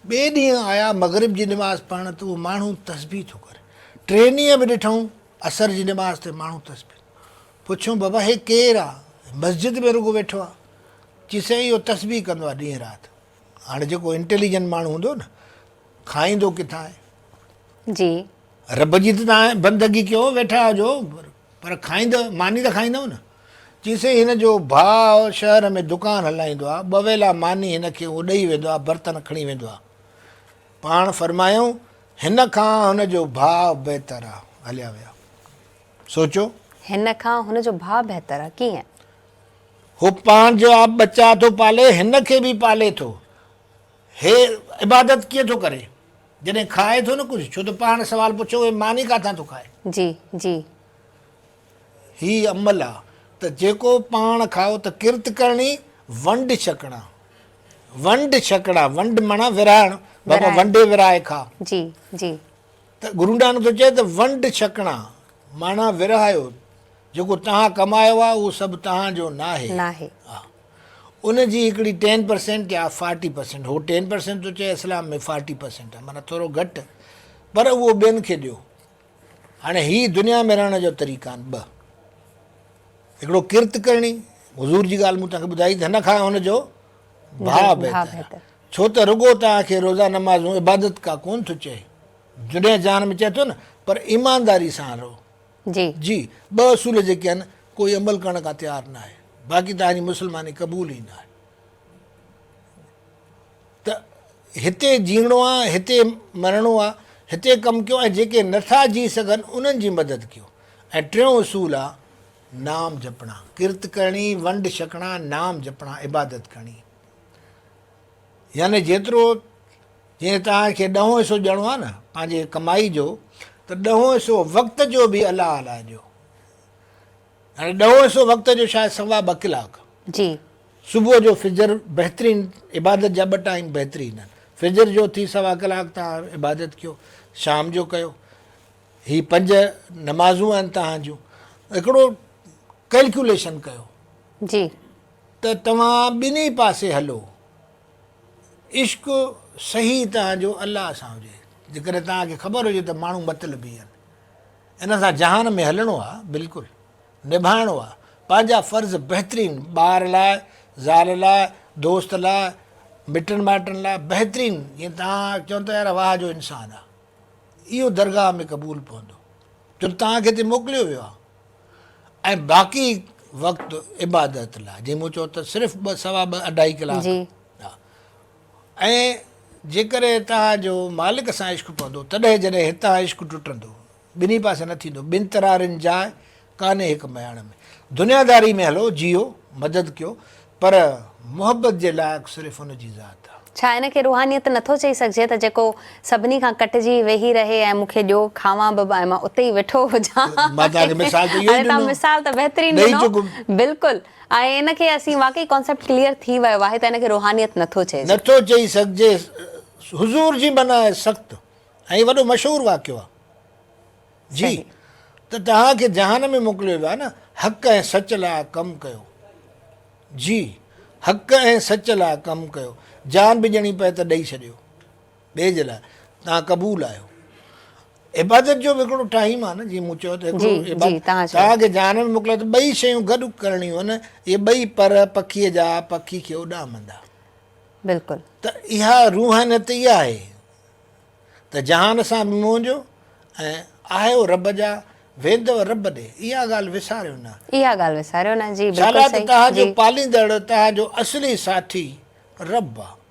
ॿिए ॾींहुं आया मग़रिब जी नमाज़ पढ़णु त उहो माण्हू तस्बीह थो करे। 3 ॾींहं बि ॾिठूं असर जी नमाज़ ते माण्हू तस्बीह। पुछूं बाबा हे केरु आहे? मस्जिद में रुॻो वेठो आहे। चई साईं इहो तस्बीह कंदो आहे ॾींहुं राति। हाणे जेको इंटेलिजेंट माण्हू हूंदो न, खाईंदो किथां आहे? जी रब जी त तव्हां बंदगी कयो, वेठा हुजो, पर खाईंदव, मानी त खाईंदव न। चईंसि हिन जो भाउ शहर में दुकानु हलाईंदो आहे, 2 वेला मानी हिन खे उहो ॾेई वेंदो आहे, बर्तन खणी वेंदो आहे। पाण फरमायूं हिन खां हुनजो भाउ बहितर आहे। हलिया विया। सोचो, हिन खां हुनजो भाउ बहितर आहे, कीअं? हू पाण जो आप बच्चा थो पाले, हिन खे बि पाले थो। हे इबादत कीअं थो करे जॾहिं खाए थो न कुझु? छो त पाण सवाल पुछो हे मानी काथां थो खाए? जी जी। ही अमल आहे त जेको पाण खाओ त किर्त करणी, वंड छकणा। वंड छकणा, वंड माना विराइण, बाबा वंडे विराए खा। जी जी। त गुरु नानक थो चए त वंड छकणा माना विरायो, जेको तव्हां कमायो आहे उहो सभु तव्हांजो न आहे। हा, उनजी हिकिड़ी 10% या 40%, हो 10% थो चए, इस्लाम में 40% आहे, माना थोरो घटि, पर उहो ॿियनि खे ॾियो। हाणे ही दुनिया में रहण जो तरीक़ा आहिनि 2। हिकिड़ो किर्त करणी, हुज़ूर जी ॻाल्हि मूं तव्हांखे ॿुधाई त हिन खां हुनजो भाउ बहितर। छो त रुॻो तव्हांखे रोज़ा नमाज़ूं इबादत का कोन थो चए, दुनिया जान में चए थो न, पर ईमानदारी सां रहो। जी जी। 2 असूल जेके आहिनि, कोई अमल करण खां तयारु न आहे, बाक़ी तव्हांजी मुस्लमानी क़बूल ई न आहे। त हिते जीअणो आहे, हिते मरणो आहे, हिते कमु कयो, ऐं जेके नथा जी सघनि उन्हनि जी मदद कयो। ऐं 3 असूल आहे नाम जपणा, किर्त करणी, वंड छकणा, नाम जपणा, इबादत करणी। यानी जेतिरो, जीअं तव्हांखे 10 हिसो ॾियणो आहे न पंहिंजे कमाई जो, त 10 हिसो वक़्त जो बि अलाह अलाह ॾियो। हाणे 10 हिसो वक़्त जो शायदि 2.25 कलाक। जी। सुबुह जो फिजर बहितरीनु, इबादत जा 2 टाइम बहितरीनु आहिनि। फिजर जो थी 2.25 कलाक तव्हां इबादत कयो, शाम जो कयो। ही 5 नमाज़ूं आहिनि तव्हां जूं। हिकिड़ो कैलकुलेशन कयो जी त तव्हां ॿिन्ही पासे हलो। इश्क सही तव्हांजो अलाह सां हुजे, जेकॾहिं तव्हांखे ख़बर हुजे त माण्हू मतिलबी आहिनि, इन सां जहान में हलणो आहे, बिल्कुलु निभाइणो आहे पंहिंजा फ़र्ज़ बहितरीनु, ॿार लाइ, ज़ाल लाइ, दोस्त लाइ, मिटनि माइटनि लाइ बहितरीनु। जीअं तव्हां चओ था यार वाह जो इंसानु आहे, इहो दरगाह में क़बूल पवंदो, छो तव्हांखे हिते मोकिलियो वियो आहे। ऐं बाक़ी वक़्तु इबादत लाइ, जीअं मूं चयो त सिर्फ़ु 2, 2.25, 2.5 कलाक। ऐं जेकॾहिं तव्हांजो मालिक सां इश्क पवंदो, तॾहिं जॾहिं हितां इश्क टुटंदो, ॿिन्ही पासे न थींदो। 2 तरारनि जाइ कान्हे हिकु मयाण में। दुनियादारी में हलो, जियो, मदद कयो, पर मुहबत जे लाइक़ु सिर्फ़ु हुनजी ज़ात आहे। छा इनखे रूहानियत नथो चई सघिजे त जेको सभिनी खां कटिजी वेही रहे ऐं मूंखे ॾियो खावां बि ऐं मां उते ई वेठो हुजां? मां तव्हांखे मिसाल त इहो ई ॾिनो। मिसाल त बहितरीनु ॾिनो, बिल्कुलु। ऐं इनखे असीं वाकई कॉन्सेप्ट क्लियर थी वियो आहे त इनखे रूहानियत नथो चए, नथो चई सघिजे। हुज़ूर जी मना आहे सख़्तु, ऐं वॾो मशहूरु वाक़ियो आहे जी। त तव्हांखे जहान में मोकिलियो वियो आहे न, हक़ ऐं सच लाइ कमु कयो। जी, हक़ ऐं सच लाइ कमु कयो, जान बि ॾियणी पए त ॾेई छॾियो ॿिए जे लाइ, तव्हां क़बूल आहियो। इबादत जो बि हिकिड़ो टाइम आहे न, जीअं मूं चयो त तव्हांखे जान में मोकिलियो त 2 शयूं गॾु करणियूं आहिनि। इहे 2 पर पखीअ जा, पखी खे उॾामंदा। बिल्कुलु। त इहा रूहानियत इहा आहे त जहान सां बि मोहंजो, ऐं आहियो रब जा, वेंदव रब ॾे, इहा ॻाल्हि विसारियो न। इहा ॻाल्हि विसारियो न जी। छाला त तव्हांजो पालींदड़, तव्हांजो असली साथी रब आहे।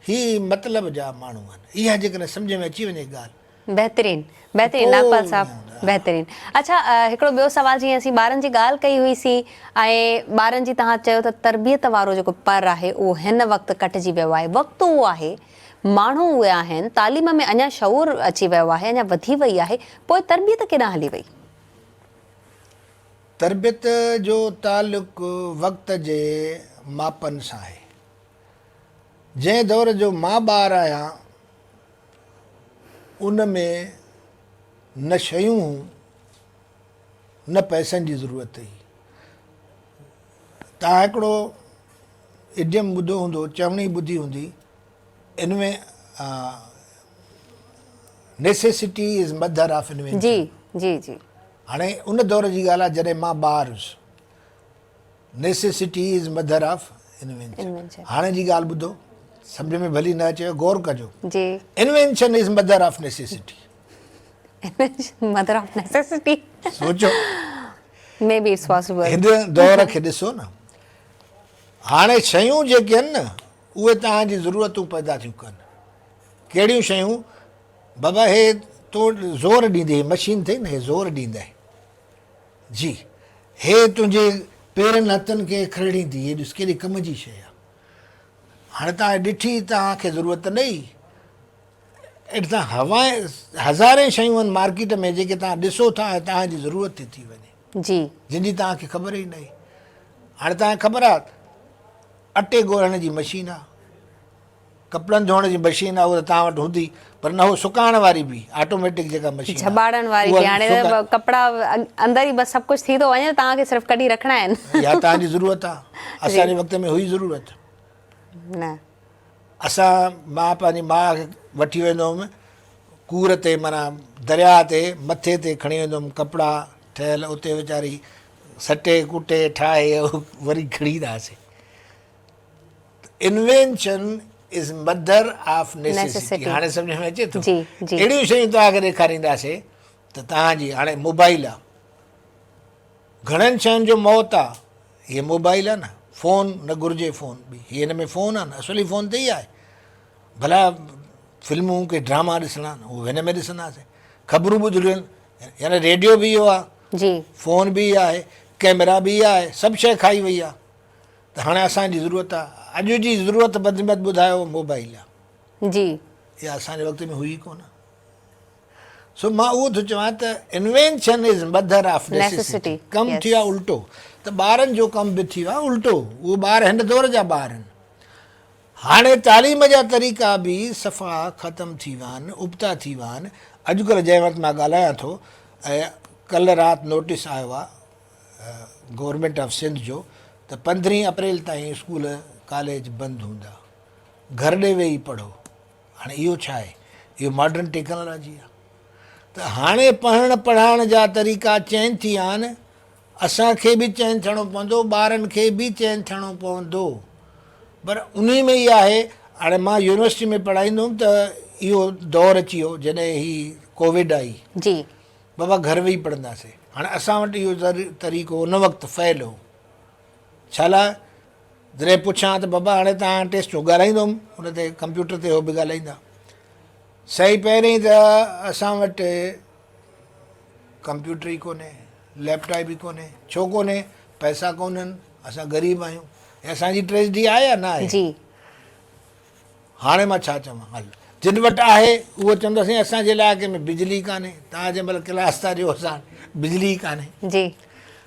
ही मतिलब जा माण्हू आहिनि। इहा जेकॾहिं सम्झ में अची वञे ॻाल्हि, बहितरीनु बहितरीनु नागपाल साहब, बहितरीनु। अच्छा, हिकिड़ो ॿियो सवाल, जीअं असीं ॿारनि जी ॻाल्हि कई हुईसीं, ऐं ॿारनि जी तव्हां चयो त तरबियत वारो जेको पर आहे उहो हिन वक़्तु कटिजी वियो आहे। वक़्तु उहो आहे, माण्हू उहे आहिनि, तालीम में अञा शऊर अची वियो आहे, अञा वधी वई आहे, पोइ तरबियत केॾांहुं हली वई? तरबियत जो तालुक़ वक़्त जे मापन सां आहे। जंहिं दौर जो मां ॿार आहियां उन में न शयूं, न पैसनि जी ज़रूरत हुई। तव्हां हिकिड़ो इडियम ॿुधो हूंदो, चवणी ॿुधी हूंदी, इन में necessity is mother of invention. जी जी जी। हाणे उन दौर जी ॻाल्हि आहे जॾहिं मां ॿार हुयुसि। Necessity is mother of invention. हाणे जी ॻाल्हि ॿुधो, सम्झ में भली न अचे, गौर कजो। जी। Invention is mother of necessity. Mother of necessity. सोचो, मे बी इट्स पॉसिबल। हिन दौर खे ॾिसो न, हाणे शयूं जेके आहिनि न उहे तव्हांजी ज़रूरतूं पैदा थियूं कनि। कहिड़ियूं शयूं? बाबा हे तो ज़ोर ॾींदे, मशीन अथई न, हे ज़ोर ॾींदे जी, हे तुंहिंजे पेरनि हथनि खे खरड़ींदी, हे ॾिस केॾी कम जी शइ आहे। हाणे तव्हां ॾिठी, तव्हांखे ज़रूरत न ई, अहिड़ी तव्हां हज़ारे शयूं आहिनि मार्केट में जेके तव्हां ॾिसो था ऐं तव्हांजी ज़रूरत थी वञे, जी, जंहिंजी तव्हांखे ख़बर ई न आहे। हाणे तव्हांखे ख़बर आहे अटे ॻोहण जी मशीन आहे, कपिड़नि धोइण जी मशीन आहे, उहा त तव्हां वटि हूंदी, पर न हो सुकाइण वारी बि ऑटोमेटिक जेका मशीन आहे, छॿाड़नि वारी उहा बि हाणे सुका- त कपिड़ा अंदरि ई बसि सभु कुझु थी थो वञे, तव्हांखे सिर्फ़ु कढी रखणा आहिनि। या तव्हांजी ज़रूरत आहे। असांजे वक़्त में हुई ज़रूरत? न, मां पंहिंजी माउ खे वठी वेंदो हुउमि कूर ते, माना दरिया ते, मथे ते खणी वेंदो हुउमि, कपिड़ा ठहियल उते वीचारी सटे कुटे ठाहे वरी खणी ईंदासीं। Invention is mother of necessity. Necessity। हाणे सम्झ में अचे थो? जी, जी। अहिड़ियूं शयूं तव्हांखे ॾेखारींदासीं त तव्हांजी हाणे मोबाइल आहे, घणनि शयुनि जो मौत आहे, हीअ मोबाइल आहे न, फ़ोन न घुरिजे, फ़ोन बि हीअ हिन में फ़ोन आहे न, असली फ़ोन त ई आहे। भला फिल्मूं के ड्रामा ॾिसणा आहिनि उहे हिन में ॾिसंदासीं, ख़बरूं ॿुधणियूं आहिनि, यानी रेडियो बि इहो आहे, जी, फ़ोन बि आहे, कैमरा बि आहे, सभु शइ खाई वई आहे। त हाणे असांजी ज़रूरत आहे, अॼु जी ज़रूरत बदमत ॿुधायो मोबाइल आहे, जी, इहा असांजे वक़्त में हुई कोन। सो मां उहो थो चवां त invention is mother of necessity. Necessity, कमु yes। थी वियो आहे उल्टो, त ॿारनि जो कमु बि थी वियो आहे उल्टो। उहे ॿार हिन दौर जा ॿार आहिनि। हाणे तालीम जा तरीक़ा बि सफ़ा ख़तमु थी विया आहिनि, उबता थी विया आहिनि। अॼुकल्ह जंहिं वक़्तु मां ॻाल्हायां थो, ऐं कल्ह राति नोटिस आयो आहे गवर्नमेंट ऑफ सिंध जो, त 15 अप्रैल ताईं स्कूल कॉलेज बंदि हूंदा, घर ॾे वेही पढ़ो। हाणे इहो छा आहे? इहो मॉडर्न टेक्नोलॉजी आहे। त हाणे पढ़णु पढ़ाइण जा तरीक़ा चेंज थी विया आहिनि, असांखे बि चेंज थियणो पवंदो, ॿारनि खे बि चेंज थियणो पवंदो। पर उन में ई आहे, हाणे मां यूनिवर्सिटी में पढ़ाईंदो हुउमि त इहो दौरु अची वियो जॾहिं ही कोविड आई, जी, बाबा घर वेही पढ़ंदासीं। हाणे असां वटि इहो तरीक़ो उन वक़्तु फ़ैल हो। छा लाइ? जॾहिं पुछां त बाबा हाणे तव्हां टेस्टूं ॻाल्हाईंदुमि, हुन ते कंप्यूटर ते उहो बि ॻाल्हाईंदा। सही पहिरीं त असां वटि कंप्यूटर ई कोन्हे, लैपटॉप ई कोन्हे। छो कोन्हे? पैसा कोन्हनि, असां ग़रीब आहियूं। ऐं असांजी ट्रेजिडी आहे या न आहे? जी, हाणे मां छा चवां? हल, जिन वटि आहे उहो चवंदासीं असांजे इलाइक़े में बिजली कान्हे। तव्हां जंहिं महिल क्लास था ॾियो, असां बिजली ई कान्हे। जी,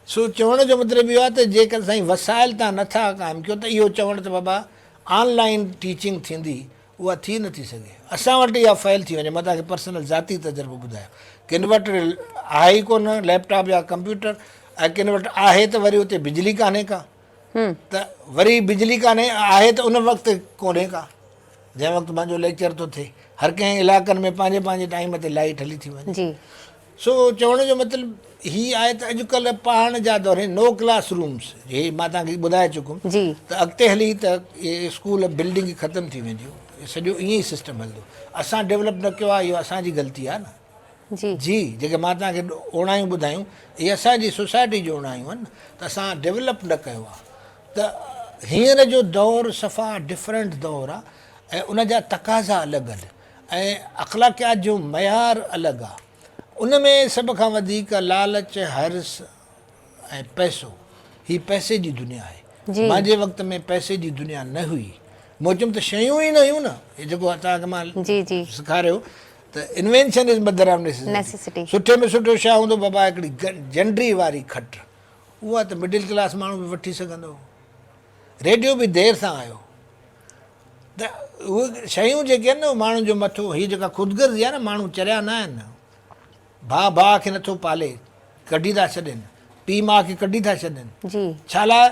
सो चवण जो मतिलबु इहो आहे त जेकर साईं वसाइल तव्हां नथा क़ाइमु कयो, त इहो चवणु त बाबा ऑनलाइन टीचिंग थींदी, उहा थी नथी सघे। असां वटि इहा फ़ैल थी वञे। मां तव्हांखे पर्सनल ज़ाती तजुर्बो ॿुधायो, किन वटि आहे ई कोन लैपटॉप या कंप्यूटर, ऐं किन वटि आहे त वरी उते बिजली कान्हे का, त वरी बिजली कान्हे, आहे त उन वक़्तु कोन्हे का जंहिं वक़्तु मुंहिंजो लेक्चर थो थिए। हर कंहिं इलाइक़नि में पंहिंजे पंहिंजे टाइम ते लाइट हली थी वञे। जी, सो चवण जो मतिलबु हीअ आहे त अॼुकल्ह पढ़ण जा दौर, नो क्लास रूम्स, हे मां तव्हांखे ॿुधाए चुकुमि, जी, त अॻिते हली त इहे स्कूल बिल्डिंग ख़तमु थी वेंदियूं, सॼो ईअं ई सिस्टम हलंदो। असां डेवलप न कयो आहे, इहो असांजी ग़लती आहे न। जी, जी, जेके मां तव्हांखे ओणायूं ॿुधायूं, इहे असांजी सोसाइटी जूं ओणायूं आहिनि, त असां डेवलप न कयो आहे। त हींअर जो दौरु सफ़ा डिफरेंट दौरु आहे, ऐं उन जा तक़ाज़ा अलॻि आहिनि, ऐं अख़लाक़ियात जो मयारु अलॻि आहे। उन में सभ खां वधीक लालच, हर्स ऐं पैसो, हीअ पैसे जी दुनिया आहे। जी। मुंहिंजे वक़्त में पैसे जी दुनिया न हुई। मूं चयुमि त शयूं ई न हुयूं न, हे जेको तव्हांखे मां जी, जी, सेखारियो, त invention is mother of necessity. सुठे में सुठो छा हूंदो बाबा? हिकिड़ी जंडरी वारी खटि, उहा त मिडिल क्लास माण्हू बि वठी सघंदो। रेडियो बि देरि सां आयो, त उहे शयूं जेके आहिनि न, माण्हुनि जो मथो, हीअ जेका ख़ुदगर्ज़ी आहे न, माण्हू चरिया न आहिनि। भाउ भाउ खे नथो पाले, कढी था छॾनि, पीउ माउ खे कढी था छॾनि। जी, छा लाइ?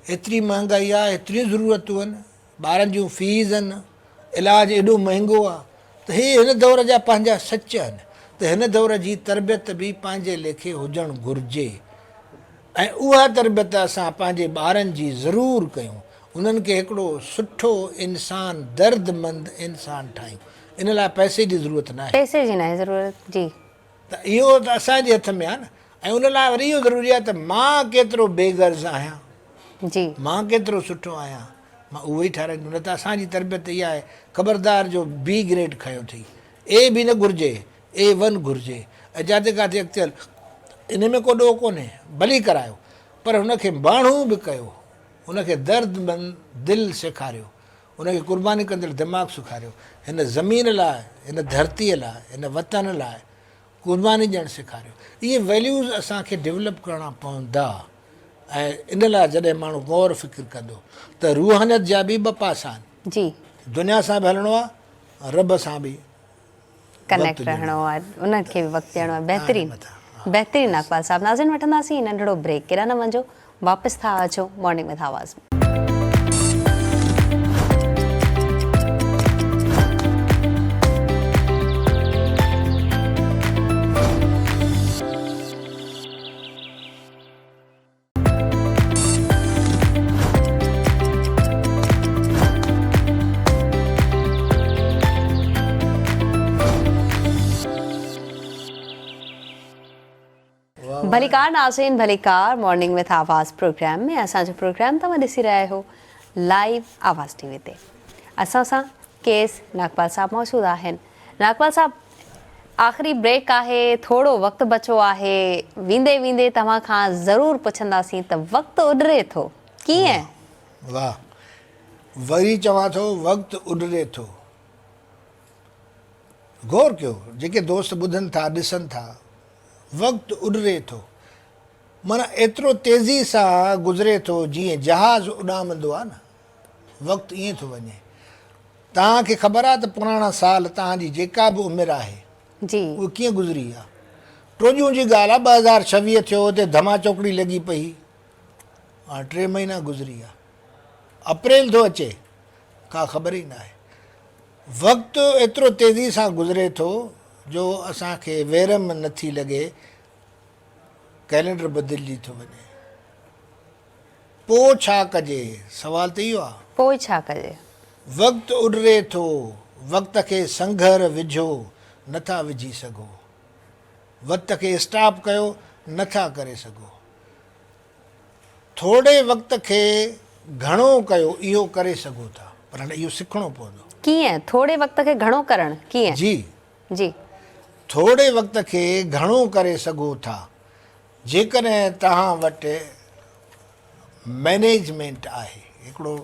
एतिरी महांगाई आहे, एतिरियूं ज़रूरतूं आहिनि, ॿारनि जूं फीस आहिनि, इलाजु एॾो महांगो आहे। त हे हिन दौर जा पंहिंजा सच आहिनि, त हिन दौर जी तरबियत बि पंहिंजे लेखे हुजणु घुरिजे, ऐं उहा तरबियत असां पंहिंजे ॿारनि जी ज़रूरु कयूं। उन्हनि खे हिकिड़ो सुठो इंसानु, दर्दमंद इंसानु ठाहियूं। इन लाइ पैसे जी ज़रूरत न आहे, पैसे जी न आहे ज़रूरत। जी, त इहो त असांजे हथ में आहे न। ऐं उन लाइ वरी इहो ज़रूरी आहे त मां केतिरो बेगर्ज़ आहियां, जी मां केतिरो सुठो आहियां, मां उहो ई ठाराईंदुमि। न त असांजी तरबियत इहा आहे, ख़बरदार जो बी ग्रेड खयो अथई, ए बि न घुरिजे, A1 घुरिजे। ऐं जिते किथे अॻिते हल, इन में को ॾोह कोन्हे, भली करायो, पर हुनखे माण्हू बि कयो, हुनखे दर्दमंद दिलि सेखारियो, हुनखे क़ुर्बानी कंदड़ दिमाग़ु सेखारियो, हिन ज़मीन लाइ, हिन धरतीअ लाइ, हिन वतन लाइ क़ुर्बानी ॾियणु सेखारियो। इहे वैल्यूज़ असांखे डेवलप करणा पवंदा। ऐं इन लाइ जॾहिं माण्हू गौर फ़िक्र कंदो त रूहानियत जा बि ॿ पासा आहिनि, जी दुनिया सां बि हलणो आहे, रब सां बि कनेक्ट रहणो आहे, उनखे बि वक़्तु ॾियणो आहे। बहितरीनु मथां। बहितरीनु अक़बाल साहब। नाज़रीन वठंदासीं नंढिड़ो ब्रेक, केॾा न वञो, वापसि था अचो मॉर्निंग विद आवाज़ में। भलीकार नाज़रीन, भलीकार मॉर्निंग विथ आवाज़ प्रोग्राम में। असांजो प्रोग्राम तव्हां ॾिसी रहिया हो लाइव आवाज़ टीवी ते। असां सां केस नागपाल साहब मौजूदु आहिनि। नागपाल साहब, आख़िरी ब्रेक आहे, थोरो वक़्तु बचो आहे, वेंदे वेंदे तव्हां खां ज़रूरु पुछंदासीं त वक़्तु उॾरे थो कीअं? वाह, वरी चवां थो, वक़्तु उॾरे थो। गौर कयो, जेके दोस्त ॿुधनि था, ॾिसनि था, वक़्तु उॾरे थो माना एतिरो तेज़ी सां गुज़रे थो जीअं जहाज़ उॾामंदो आहे न, वक़्तु ईअं थो वञे। तव्हांखे ख़बर आहे त पुराणा साल तव्हांजी जेका बि उमिरि आहे जी उहा कीअं गुज़री आहे। टियों जी ॻाल्हि आहे, 2026 थियो, हुते धमा चौकड़ी लॻी पई, हाणे 3 महीना गुज़री आहे, अप्रैल थो अचे, का ख़बर ई न आहे। वक़्तु एतिरो तेज़ी सां गुज़रे थो जो असांखे वेरम नथी लॻे, कैलेंडर बदिलिजी थो वञे। पोइ छा कजे, सवाल त इहो आहे। पोइ छा कजे? वक़्तु उॾरे थो, वक़्त खे संघर विझो, नथा विझी सघो। वक़्त खे स्टॉप कयो, नथा करे सघो। थोरे वक़्त खे घणो कयो, इहो करे सघो था, पर हाणे इहो सिखणो पवंदो। कीअं थोरे वक़्त खे घणो करणु कीअं? जी जी थोरे वक़्त खे घणो करे सघो था जेकॾहिं तव्हां वटि मैनेजमेंट आहे। हिकिड़ो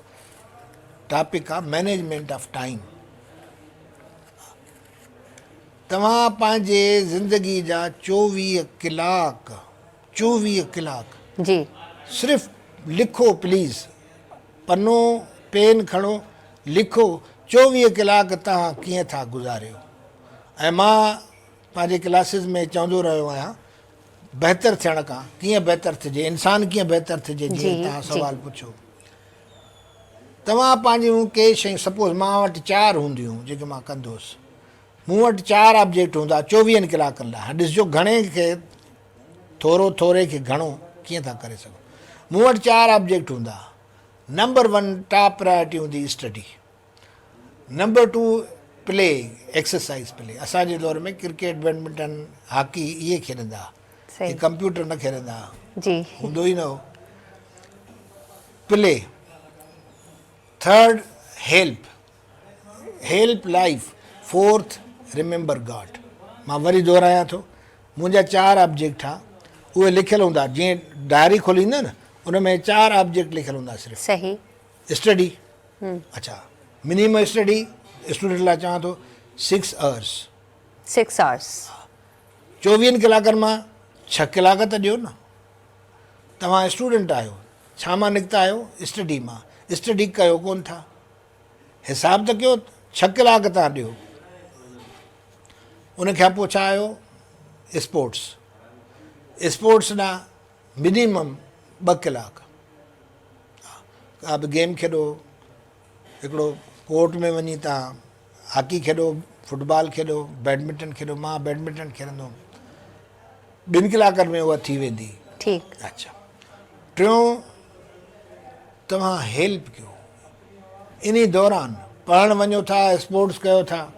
टॉपिक आहे मैनेजमेंट ऑफ टाइम। तव्हां पंहिंजे ज़िंदगी जा 24 कलाक जी सिर्फ़ु लिखो, प्लीज़ पनो पेन खणो, लिखो 24 कलाक तव्हां कीअं था गुज़ारियो। ऐं मां पंहिंजे क्लासिस में चवंदो रहियो आहियां, बहितर थियण खां कीअं बहितर थिजे, इंसानु कीअं बहितर थिजे, जीअं तव्हां सवाल पुछो। तव्हां पंहिंजियूं के शयूं, सपोज़ मां वटि 4 हूंदियूं जेके मां कंदो हुउसि, मूं वटि 4 ऑब्जेक्ट हूंदा 24 कलाकनि लाइ। हाणे ॾिसजो घणे खे थोरे खे घणो कीअं था करे सघो। मूं वटि 4 ऑब्जेक्ट हूंदा। नंबर 1 टॉप प्रायोरिटी हूंदी study, number 2 play, exercise play. असांजे दौर में क्रिकेट, बैडमिंटन, हॉकी इहे खेॾंदा, सही कंप्यूटर न खेॾंदा, जी हूंदो ई न हो। Play. 3rd help life. 4th remember God. मां वरी दोहरायां थो, मुंहिंजा 4 ऑब्जेक्ट हुआ, उहे लिखियलु हूंदा। जीअं डायरी खोलींदा न, उन में 4 ऑब्जेक्ट लिखियलु हूंदा सिर्फ़ु। सही स्टडी, अच्छा मिनिमम स्टडी स्टूडेंट लाइ चवां थो 6 आवर्स। 6 आवर्स 24 कलाकनि मां 6 कलाक त ॾियो न। तव्हां स्टूडेंट आहियो, छा मां निकिता आहियो, स्टडी मां। स्टडी कयो कोन था, हिसाब त कयो, 6 कलाक तव्हां ॾियो। उनखां पोइ छा आयो, स्पोर्ट्स ॾांहुं मिनिमम 2 कलाक। का बि गेम खेॾो, हिकिड़ो कोर्ट में वञी तव्हां हॉकी खेॾो, फुटबॉल खेॾो, बैडमिंटन खेॾो। मां बैडमिंटन खेॾंदो हुउमि, 2 कलाकनि में उहा थी वेंदी। ठीकु। अच्छा, 3 तव्हां हेल्प कयो। इन दौरान पढ़णु वञो था, स्पोर्ट्स कयो था,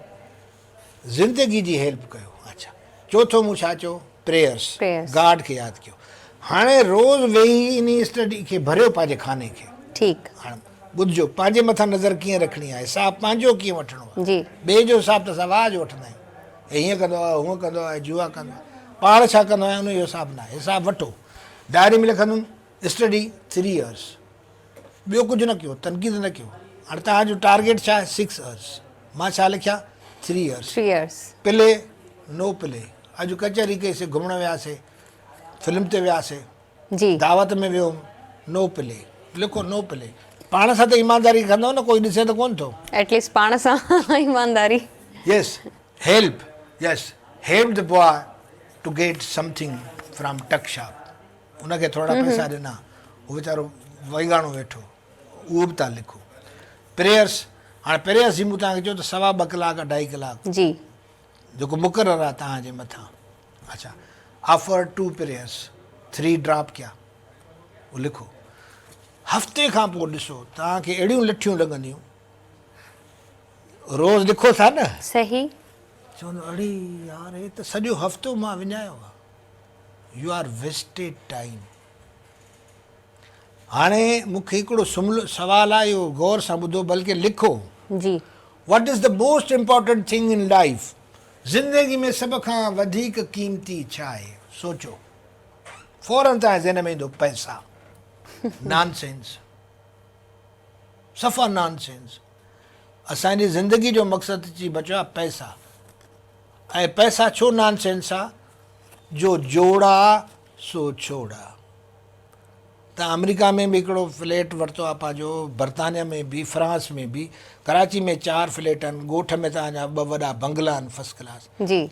ज़िंदगी जी हेल्प कयो। अच्छा, 4थों मूं छा चयो, प्रेयर्स Prayers. गॉड खे यादि कयो। हाणे रोज़ वेही इन स्टडी खे भरियो पंहिंजे खाने खे। ठीकु हाणे ॿुधिजो, पंहिंजे मथां नज़र कीअं रखणी आहे, हिसाबु पंहिंजो कीअं वठिणो आहे। जी ॿिए जो हिसाबु त असां वाज वठंदा आहियूं, हे हीअं कंदो आहे, हूअं कंदो आहे, जुआ कंदो आहे। पाण छा कंदो आहियां उनजो हिसाबु न आहे। हिसाबु वठो, डायरी में लिखंदुमि स्टडी 3 इयर्स, ॿियो कुझु न कयो, तनक़ीद न कयो। हाणे तव्हांजो टारगेट छा आहे? 6 इयर्स। मां छा लिखिया? 3 इयर्स। 3 years प्ले नो प्ले। अॼु कचहरी कईसीं, घुमणु वियासीं, फिल्म ते वियासीं, जी दावत में वियो, नो प्ले। लिखो नो प्ले। पाण सां त ईमानदारी कंदो न, कोई ॾिसे त कोन थो। एटलीस्ट पाण सां ईमानदारी Yes, help. Yes, help the boy to get something from tuck shop. उनखे थोरा पैसा ॾिना, उहो वीचारो वैगाणो वेठो, उहो बि तव्हां लिखो। प्रेयर्स, हाणे प्रेयर्स जी मूं तव्हांखे चयो त 2.5 कलाक 2.5 कलाक जी जेको मुक़ररु आहे तव्हांजे मथां। अच्छा, ऑफर 2 प्रेयर्स, 3 ड्रॉप कया, उहो लिखो। हफ़्ते खां पोइ ॾिसो तव्हांखे अहिड़ियूं लठियूं लॻंदियूं, रोज़ लिखो था न, सही चवंदो अड़े यार हे त सॼो हफ़्तो मां विञायो आहे। You are wasted time. हाणे मूंखे हिकिड़ो सवालु आहे, इहो गौर सां ॿुधो, बल्कि लिखो। जी वट is the most important thing in life? ज़िंदगी में सभ खां वधीक क़ीमती छा आहे? सोचो। फौरन तव्हां ज़हन में ईंदो पैसा। नॉनसेंस, सफ़ा नॉनसेंस। असांजी ज़िंदगी जो मक़सदु अची बचियो आहे पैसा। ऐं पैसा छो नॉनसेंस आहे? जो जोड़ा सो छोड़ा। तव्हां अमेरिका में बि हिकिड़ो फ्लैट वरितो आहे पंहिंजो, बर्तानिया में बि, फ्रांस में बि, कराची में 4 फ्लैट आहिनि, ॻोठ में तव्हांजा 2 वॾा बंगला आहिनि फर्स्ट क्लास। जी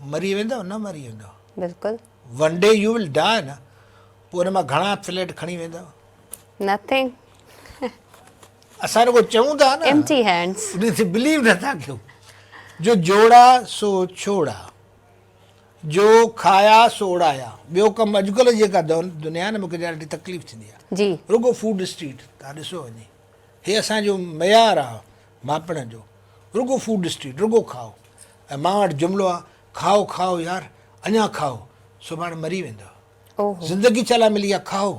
मरी वेंदव? न मरी वेंदव। बिल्कुलु वन डे यू विल डाई न। पोइ हुन मां घणा फ्लैट खणी वेंदव? नथिंग असां रुगो चऊं था न, एम्प्टी हैंड्स उन ते बिलीव नथा कयो। जो जोड़ा सो छोड़ा, जो खाया सो उड़ाया। ॿियो कमु अॼुकल्ह जेका दुनिया आहे न, मूंखे ॾाढी तकलीफ़ थींदी आहे। जी रुगो फूड स्ट्रीट तव्हां ॾिसो वञे, हे असांजो मयार आहे मापण जो। रुगो फूड स्ट्रीट, रुगो खाओ। ऐं मां वटि जुमिलो आहे, खाओ खाओ यार, अञा खाओ, सुभाणे मरी वेंदव। ओहो ज़िंदगी छा लाइ मिली आहे? खाओ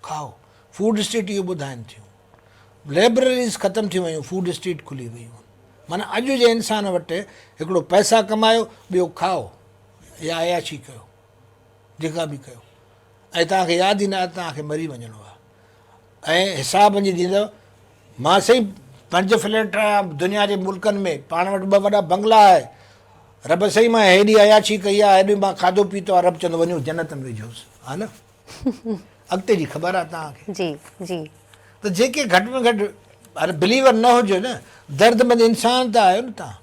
खाओ। फूड स्ट्रीट इहो ॿुधाइनि थियूं। लाइब्रेरीज़ ख़तमु थी वियूं, फूड स्ट्रीट खुली वियूं। माना अॼु जे इंसान वटि हिकिड़ो पैसा कमायो, ॿियो खाओ या अयाशी कयो, जेका बि कयो। ऐं तव्हांखे यादि ई न आहे तव्हांखे मरी वञिणो आहे। ऐं हिसाब वञी ॾींदव। मां सही 5 फ्लैट आहियां दुनिया जे मुल्कनि में, पाण वटि 2 वॾा बंगला आहे। रब सही मां हेॾी अयाशी कई आहे, हेॾी मां खाधो पीतो आहे, रब चवंदो वञो जन्नत में विझोसि, हा न। अॻिते जी ख़बर आहे तव्हांखे। जी जी त जेके घटि में घटि अरे बिलीवर न हुजो न, दर्दमंद इंसान त आहियो न तव्हां।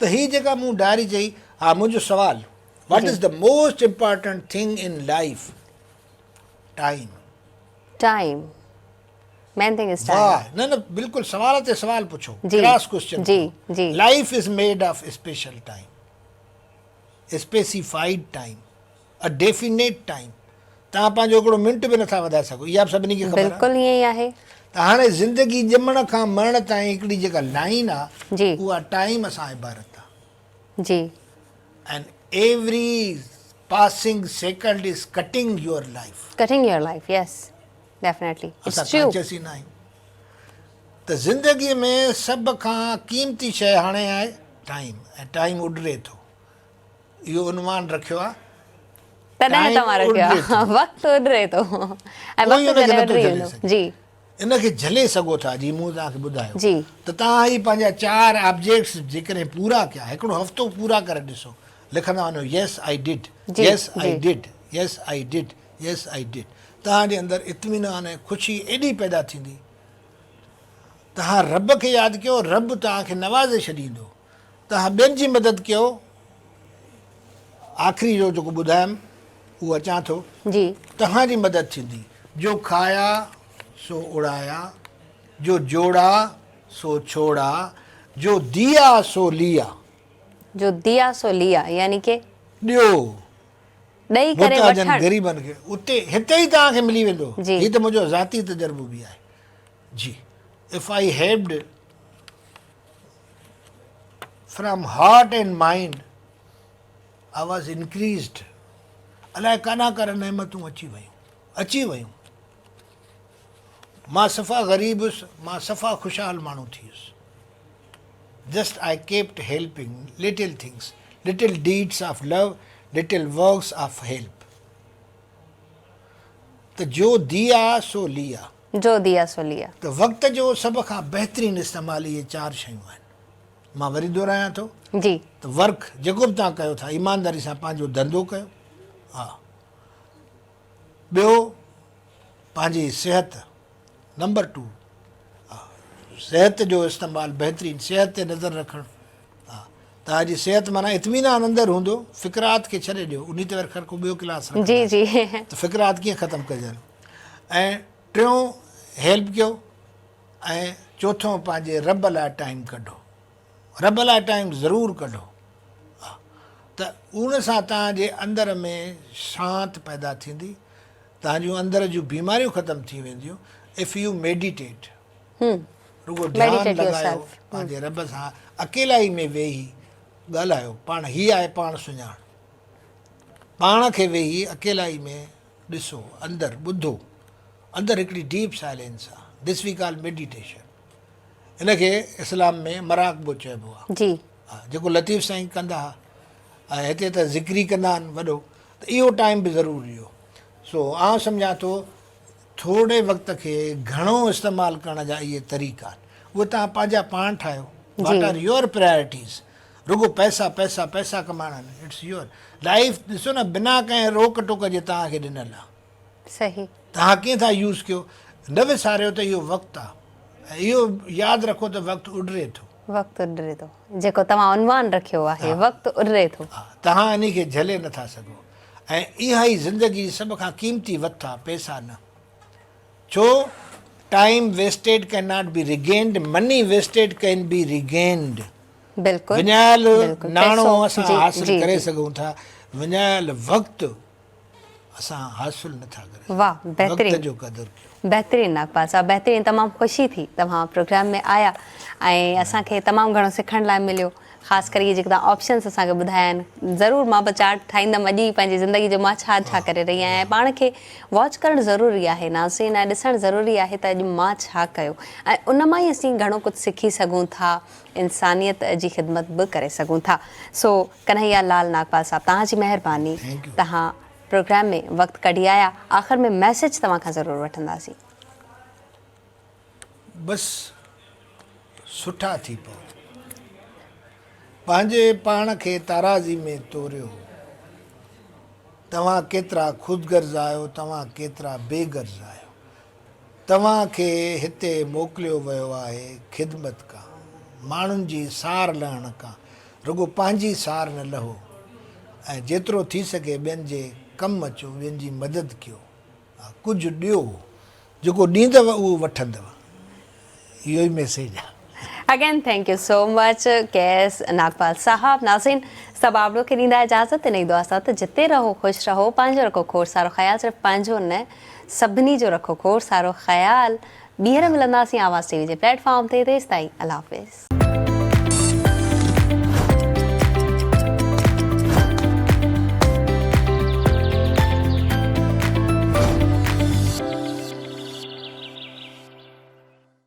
त हीअ जेका मूं डायरी चई, हा मुंहिंजो सुवालु, what is the most important thing in life? Time. Time main thing is time वाह, न न बिल्कुलु सवाल ते सवाल पुछो, जी, क्रॉस क्वेश्चन। जी, जी। Life is made of special time, specified time, a definite time. तव्हां पंहिंजो हिकिड़ो मिंट बि नथा वधाए सघो, इहा बि सभिनी खे ख़बर आहे। बिल्कुलु ईअं ई आहे। त हाणे ज़िंदगी ॼमण खां मरण ताईं हिकिड़ी जेका लाइन आहे, जी उहा टाइम सां इबारत आहे। जी and every passing second is cutting your life. Cutting your life yes definitely असां इट्स ट्रू कॉन्शियस ई न आहियूं। त ज़िंदगीअ में सभ खां क़ीमती शइ हाणे आहे टाइम, ऐं टाइम उॾरे थो। इहो उनवान रखियो आहे। तॾहिं Time तव्हां रखियो उॾरे आहे वक़्तु उॾरे थो ऐं कोई वक़्तु हुनखे जॾहिं नथो उॾरी झले वेंदो सघे। जी इनखे झले सघो था। जी मूं तव्हांखे ॿुधायो जी त तव्हां ही पंहिंजा 4 ऑब्जेक्ट्स जेकॾहिं पूरा कया, हिकिड़ो हफ़्तो पूरा करे ॾिसो, लिखंदा वञो यस आई डिड, जी, यस आई जी। Did, yes I did, yes I did. तव्हांजे अंदरि इत्मीनान ऐं ख़ुशी एॾी पैदा थींदी। तव्हां रब खे यादि कयो, रब तव्हांखे नवाज़े छॾींदो। तव्हां ॿियनि जी मदद कयो। आख़िरी जो जेको ॿुधायमि उहो अचां थो, जी तव्हांजी मदद थींदी। जो खाया सो उड़ाया, जो जोड़ा सो छोड़ा, जो दिया सो लिया। जो दिया सो लिया यानी के ॾियो ॾेई करे मुहताजनि वठणु ग़रीबनि खे, उते हिते ई तव्हांखे मिली वेंदो। जी। हीअ त मुंहिंजो ज़ाती तजुर्बो बि आहे। जी, if I helped from heart and mind, I was increased अलाए काना कर नेमतूं अची वयूं मां सफ़ा ग़रीब हुयुसि मां सफ़ा ख़ुशहाल माण्हू थी वियुसि just I kept helping little things little deeds of love little works of help त जो दिया सो लिया जो दिया सो लिया। त वक़्त जो सभ खां बहितरीनु इस्तेमालु इहे 4 शयूं आहिनि। मां वरी दोहरायां थो जी त वर्क जेको बि तव्हां कयो था ईमानदारी सां पंहिंजो धंधो कयो। हा ॿियो पंहिंजी सिहत नंबर 2 सिहत जो इस्तेमालु बहितरीनु सिहत ते नज़र रखणु। हा तव्हांजी सिहत माना इत्मीनान अंदरि हूंदो फ़िक्रात खे छॾे ॾियो उन ते वरी ख़ैर को ॿियो क्लास जी जी त फ़िक्रात कीअं ख़तमु कजनि। ऐं टियों हेल्प कयो ऐं चोथों पंहिंजे रब लाइ टाइम कढो रब लाइ टाइम ज़रूरु कढो। हा त उन सां तव्हांजे अंदर में शांति पैदा थींदी तव्हांजूं अंदर जूं बीमारियूं ख़तमु थी वेंदियूं। इफ़ यू मेडिटेट रुगो ध्यानु Meditate लॻायो yourself. पंहिंजे रब सां अकेलाई में वेही ॻाल्हायो पाण हीअ आहे पाण सुञाण पाण खे वेही अकेलाई में ॾिसो अंदरि ॿुधो अंदरि हिकिड़ी डीप साइलेंस आहे दिस वी कॉल मेडिटेशन। इनखे इस्लाम में मराक़बो चइबो आहे। जी हा जेको लतीफ़ साईं कंदा हुआ ऐं हिते त ज़िक्री कंदा आहिनि वॾो त इहो टाइम बि ज़रूरी हो। सो आउं सम्झां थो थोरे वक़्त खे घणो इस्तेमालु करण जा इहे तरीक़ा आहिनि उहे तव्हां पंहिंजा पाण ठाहियो। वॉट आर योर प्रायोरिटीज़ रुगो पैसा पैसा पैसा कमाइणा इट्स योर लाइफ ॾिसो न बिना कंहिं रोक टोक जे तव्हांखे ॾिनल आहे सही तव्हां कीअं था यूज़ कयो न विसारियो त इहो वक़्तु आहे ऐं इहो यादि रखो त वक़्तु उॾरे थो। वक़्तु उॾरे थो जेको तव्हां उनवान रखियो आहे वक़्तु उॾरे थो। हा तव्हां इन खे झले नथा सघो ऐं इहा ई ज़िंदगी सभ खां क़ीमती वक़्तु आहे पैसा न। छो time wasted can not be regained money wasted can be regained. बिल्कुलु विञायल बिल्कुलु, नाणो पैसो, असां जी, हासिलु जी, करे जी। सघूं था विञायल वक़्तु असां हासिलु नथा करे वाह वक़्त बहितरीनु जो क़दुरु कयो। बहितरीनु नागपाल साहब बहितरीनु तमामु ख़ुशी थी तव्हां प्रोग्राम में आया ऐं असांखे तमामु घणो सिखण लाइ मिलियो ख़ासि करे इहे जेके तव्हां ऑप्शन्स असांखे ॿुधाया आहिनि ज़रूरु मां बि चार्ट ठाहींदमि अॼु ई पंहिंजी ज़िंदगी जो मां छा छा करे रही आहियां ऐं पाण खे वॉच करणु ज़रूरी आहे नाज़रीन ऐं ॾिसणु ज़रूरी आहे त अॼु मां छा कयो ऐं उन मां ई असीं घणो कुझु सिखी सघूं था इंसानियत जी ख़िदमत बि करे सघूं था। सो कन्हैया लाल नागपाल साहब तव्हांजी महिरबानी Thank you. तव्हां प्रोग्राम में वक़्तु कढी आया आख़िर में मैसेज तव्हां खां ज़रूरु वठंदासीं। बसि सुठा थी पओ पंहिंजे पाण खे ताराज़ी में तोरियो तव्हां केतिरा ख़ुदगर्ज़ आहियो तव्हां केतिरा बेगर्ज़ आहियो तव्हांखे हिते मोकिलियो वियो आहे ख़िदमत खां माण्हुनि जी सार लहण खां रुगो पंहिंजी सार न लहो ऐं जेतिरो थी सघे ॿियनि जे कमु अचो ॿियनि जी मदद कयो। हा, कुझु ॾियो जेको ॾींदव उहो वठंदव इहो ई मैसेज आहे। Again thank you so much Kais Nagpal Sahab. नाज़रीन सभु आबड़ो खे ॾींदा इजाज़त इन ई दुआ सां त जिते रहो ख़ुशि रहो पंहिंजो रखो खोड़ सारो ख़्यालु सिर्फ़ु पंहिंजो न सभिनी जो रखो खोड़ सारो ख़्यालु। ॿीहर मिलंदासीं आवाज़ टीवी जे प्लेटफॉर्म ते तेसिताईं अल्लाह हाफ़िज़।